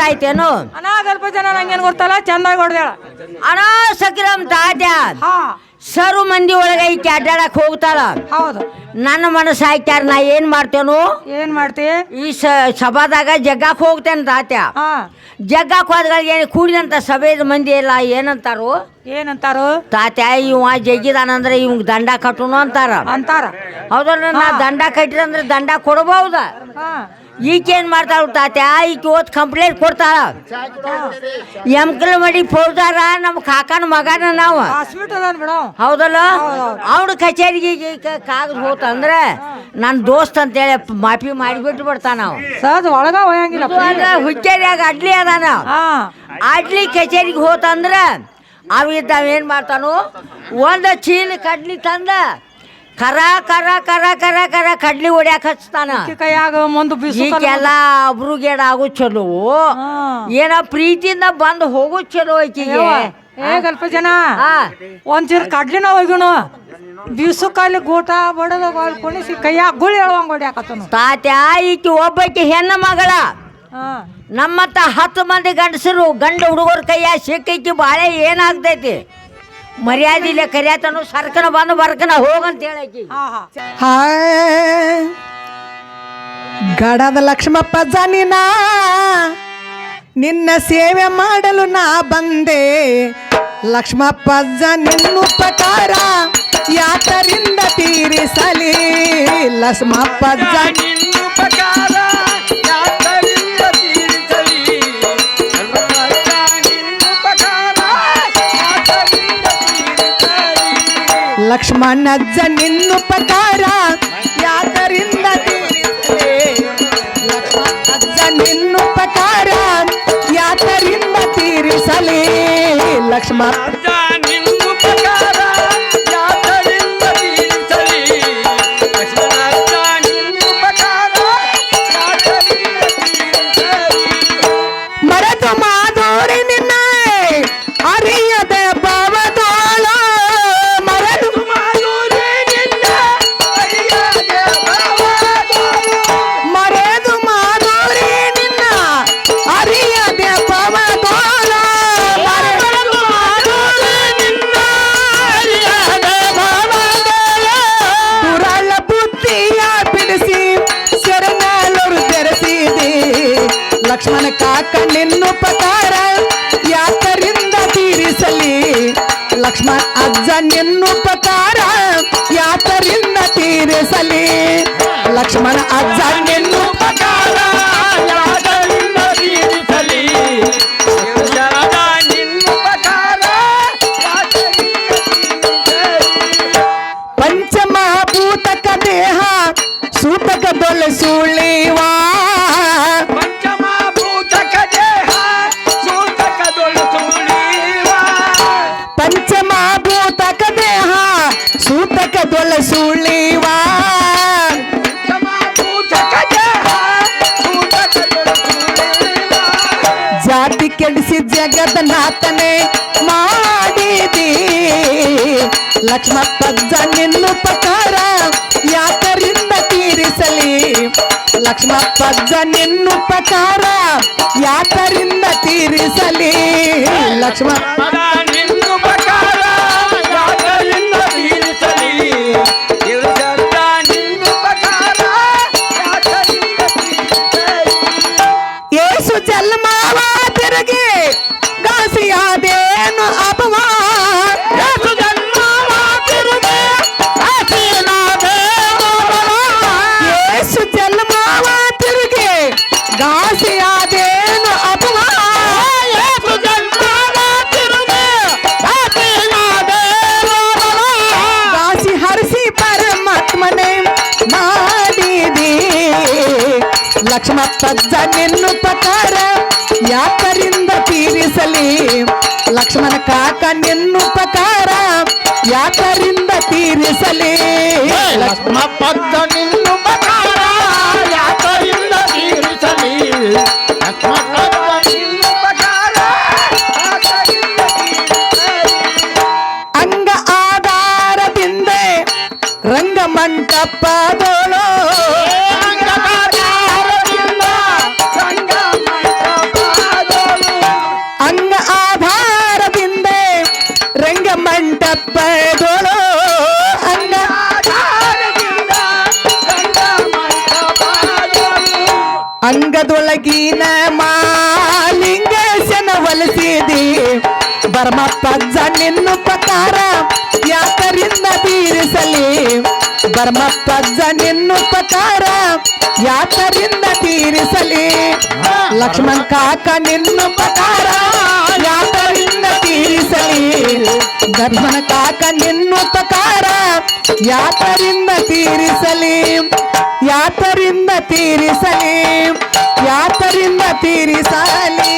ಆಯ್ತೇನು ಅನಾಗಲ್ಪ ಜನ ನಂಗೇನು ಗೊತ್ತಲ್ಲ ಚಂದಾಗಿ ಹೊಡೆದೇಳ ಅಣ್ಣ ಸಕ್ರಮ್ ತಾತ್ಯ ಹಾ ಸರು ಮಂದಿ ಒಳಗೆ ಈಕೆ ಅಡ್ಡಾಡಕ್ ಹೋಗ್ತಾಳ ಹೌದು ನನ್ನ ಮನಸ್ಸು ಹಾಕ್ಯಾರ ನಾ ಏನ್ ಮಾಡ್ತೇನು ಏನ್ ಮಾಡ್ತಿ ಈ ಸಭಾದಾಗ ಜಗ್ಗಾಕ್ ಹೋಗ್ತೇನೆ ತಾತ್ಯ ಹಾ ಜಗ್ಗಾಕ್ ಹೋದ್ಗಳಿಗೆ ಏನು ಕೂಡಿದಂತ ಸಭೆದ ಮಂದಿ ಎಲ್ಲ ಏನಂತಾರು ಏನಂತಾರು ತಾತ್ಯ ಇವ ಜಗ್ಗಿದಾನಂದ್ರೆ ಇವಂಗ್ ದಂಡ ಕಟ್ಟುನು ಅಂತಾರ ಅಂತಾರ ಹೌದಲ್ಲ ನಾ ದಂಡ ಕಟ್ಟಿರಂದ್ರೆ ದಂಡ ಕೊಡಬಹುದ ಹಾ ಈಕೆ ಏನ್ ಮಾಡ್ತಾಳ ತಾತ್ಯ ಈಕೆ ಓದ್ ಕಂಪ್ಲೇಂಟ್ ಕೊಡ್ತಾಳ ಎಮ್ಕಲ್ ಮಾಡಿ ಫೌಜಾರ ನಮ್ಮ ಕಾಕನ ಮಗನ ನಾವು ಹಾಸ್ಪಿಟಲ್ ಅನ್ ಬಿಡ ಹೌದಲ್ಲ ಅವ್ನ ಕಚೇರಿಗೆ ಕಾಗದ ಹೋತಂದ್ರೆ ನನ್ನ ದೋಸ್ತ್ ಅಂತೇಳಿ ಮಾಫಿ ಮಾಡಿಬಿಟ್ಟು ಬಿಡ್ತಾನ ನಾವು ಸಹಜ ಒಳಗ ಹೋಯಂಗಿಲ್ಲ ಹುಚ್ಚೇರಿಯಾಗ ಅಡ್ಲಿ ಅದಾನ ಹಾ ಅಡ್ಲಿ ಕಚೇರಿಗೆ ಹೋತಂದ್ರೆ ಅವಿದ್ದಾವ ಏನ್ ಮಾಡ್ತಾನು ಒಂದು ಚೀಲ ಕಡ್ಲಿ ತಂದ ಕರ ಕರ ಕರ ಕರ ಕರ ಕಡ್ಲಿ ಹೊಡ್ಯಾಕ ಹಚ್ತಾನ ಕೈಯಾಗ ಮುಂದೆ ಬಿಸಿ ಈಗೆಲ್ಲ ಅಬ್ರುಗೇಡ ಆಗೋ ಚಲೋ ಏನ ಪ್ರೀತಿಯಿಂದ ಬಂದು ಹೋಗೋ ಚಲೋ ಈಕಿಗೆ ಹೇಗಲ್ಪ ಜನ ಹಾ ಒಂಚೂರು ಕಡ್ಲಿನ ಹೋಗ್ಯುನು ಬಿಸು ಕಾಲಿ ಗೋಟ ಬಡದ ಕುಣಿಸಿ ಕೈಯಾಗ ಗುಳಿ ಹೇಳುವಂಗ ಹೊಡ್ಯಾಕತ್ತನು ತಾತ್ಯ ಈಕಿ ಒಬ್ಬಾಕಿ ಹೆಣ್ಣ ಮಗಳ ನಮ್ಮತ್ತ 10 ಮಂದಿ ಗಂಡಸರು ಗಂಡ ಹುಡುಗರ ಕೈಯ ಸಿಕ್ಕಿ ಬಾಳೆ ಏನಾಗ್ತೈತಿ ಮರ್ಯಾದಿಲ್ಲ ಕರಿಯಾತನು ಸರ್ಕನ ಬಂದು ಬರ್ಕನ ಹೋಗಂತ ಹೇಳಕಿ ಹಾಯ್ ಗಡದ ಲಕ್ಷ್ಮಪ್ಪ ಜಾನಿನ ನಿನ್ನ ಸೇವೆ ಮಾಡಲು ನಾ ಬಂದೆ ಲಕ್ಷ್ಮಪ್ಪ ನಿನ್ನ ಉಪಕಾರ ಯಾತರಿಂದ ತೀರಿಸಲಿ ಲಕ್ಷ್ಮಪ್ಪ ನಿನ್ನ ಉಪಕಾರ ಯಾತರಿಂದ ತೀರಿಸಲಿ ನಿನ್ನ ಉಪಕಾರ ಯಾತರಿಂದ ತೀರಿಸಲಿ ಲಕ್ಷ್ಮಣಜ್ಜ ನಿನ್ನುಪಕಾರ ಯಾತರಿಂದ ತೀರಿಸಲಿ ಲಕ್ಷ್ಮಣಜ್ಜ ನಿನ್ನುಪಕಾರ ಯಾತರಿಂದ ತೀರಿಸಲಿ ಲಕ್ಷ್ಮಣ ನಿನ್ನ ಉಪಕಾರ ಯಾತರಿಂದ ತೀರಿಸಲಿ ಲಕ್ಷ್ಮಣಜ್ಜ ನಿನ್ನ ಉಪಕಾರ ಯಾತರಿಂದ ತೀರಿಸಲಿ ಮರೆತು ಮಾಧೋರಿ ನಿನ್ನ ಅರಿಯದ ಭಾವದೋಳ ಮರೆತು ಮರೆದು ಮಾಧೋರಿ ನಿನ್ನ ಅರಿಯದ ಭಾವದೋಳ ಮರೆತು ಮಾಧೋರಿ ನಿನ್ನ ಅರಿಯದ ಭಾವದೋಳ ಪುರಾಳ ಬುದ್ಧಿಯ ಬಿಡಿಸಿ ಶರಣಾಲರು ತೆರೆಸಿದೆ ಲಕ್ಷ್ಮಣ ಕಾಕ ನಿನ್ನುಪಕಾರ ಯಾತರಿಂದ ತೀರಿಸಲಿ ಲಕ್ಷ್ಮಣ ಅಜ್ಜ ನಿನ್ನುಪಕಾರ ಯಾತರಿಂದ ತೀರಿಸಲಿ ಲಕ್ಷ್ಮಣ ಅಜ್ಜ ನಿನ್ನುಪಕಾರ ಯಾತರಿಂದ ತೀರಿಸಲಿ ಲಕ್ಷ್ಮಣಜ್ಜ ನಿನ್ನ ಉಪಕಾರ ಯಾತರಿಂದ ತೀರಿಸಲಿ ಪಂಚಮಭೂತಕ ದೇಹ ಸೂತಕ ದೊಲೆ ಸುಳಿವಾ ಪಂಚಮಭೂತಕ ದೇಹ ಸೂತಕದೊಳು ಸುಳಿವ ಪಂಚಮಭೂತಕ ದೇಹ ಸೂತಕ ದೊಲೆ ಸುಳಿವಾ ಪಂಚಮಭೂತಕ ದೇಹ ಸೂತಕದೊಳು ಸುಳಿವ ಜಾತಿ ಕೆಡಿಸಿ ಜಗದನಾಥನೆ ಮಾಡಿದಿ ಲಕ್ಷ್ಮಪ್ಪಜ್ಜ ನಿನ್ನುಪಕಾರ ಯಾತರಿಂದ ತೀರಿಸಲಿ ಲಕ್ಷ್ಮಪ್ಪಜ್ಜ ನಿನ್ನುಪಕಾರ ಯಾತರಿಂದ ತೀರಿಸಲಿ ಲಕ್ಷ್ಮಪ್ಪ ನಿನ್ನ ಉಪಕಾರ ಯಾತರಿಂದ ತೀರಿಸಲಿ ಲಕ್ಷ್ಮಣಜ್ಜ ನಿನ್ನ ಉಪಕಾರ ಯಾತರಿಂದ ತೀರಿಸಲಿ ಏಸು ಜನ್ಮವ ತಿರುಗಿ ಗಾಸಿಯಾದೇನು ಅಪವ ಏಸು ಜನ್ಮವ ತಿರುಗಿ ಗಾಸಿಯಾದೇನು ಅಪವ ಏಸು ಜನ್ಮವ ತಿರುಗಿ ಗಾಸಿಯಾದೇನು ಅಪವ ಏಸು ಜನ್ಮವ ತಿರುಗಿ ಗಾಸಿಯಾದೇನು ಅಪವ ಗಾಸಿ ಹರಿಸಿ ಪರಮಾತ್ಮನೇ ಮಾಡಿದಿ ಲಕ್ಷ್ಮಪ್ಪಜ್ಜ ನಿನ್ನುಪಕಾರ ಯಾತರಿಂದ ತೀರಿಸಲಿ ಲಕ್ಷ್ಮಣ ಕಾಕ ನಿನ್ನುಪಕಾರ ಯಾತರಿಂದ ತೀರಿಸಲಿ ಲಕ್ಷ್ಮಪ್ಪಜ್ಜ ನಿನ್ನುಪಕಾರ ಯಾತರಿಂದ ತೀರಿಸಲಿ ಲಕ್ಷ್ಮಪ್ಪಜ್ಜ ನಿನ್ನ ಉಪಕಾರ ಯಾತರಿಂದ ತೀರಿಸಲಿ ಅಂಗ ಆಧಾರದಿಂದ ರಂಗಮಂಟಪದೋಳು ಅಂಗದಾರದಿಂದ ಸಂಗಮಂಟಪದೊಳು ಬೆಳಗಿನ ಮಾಲಿಂಗೇಶನ ಒಲಿಸಿದಿ ಬರ್ಮಪ್ಪಜ್ಜ ನಿನ್ನುಪಕಾರ ಯಾತರಿಂದ ತೀರಿಸಲಿ ಬರ್ಮಪ್ಪಜ್ಜ ನಿನ್ನುಪಕಾರ ಯಾತರಿಂದ ತೀರಿಸಲಿ ಲಕ್ಷ್ಮಣ್ ಕಾಕ ನಿನ್ನುಪಕಾರ ಯಾತರಿಂದ ತೀರಿಸಲಿ ಧರ್ಮನ ಕಾಕ ನಿನ್ನುಪಕಾರ ಯಾತರಿಂದ ತೀರಿಸಲಿ ಯಾತರಿಂದ ತೀರಿಸಲಿ ಯಾತರಿಂದ ತೀರಿಸಲಿ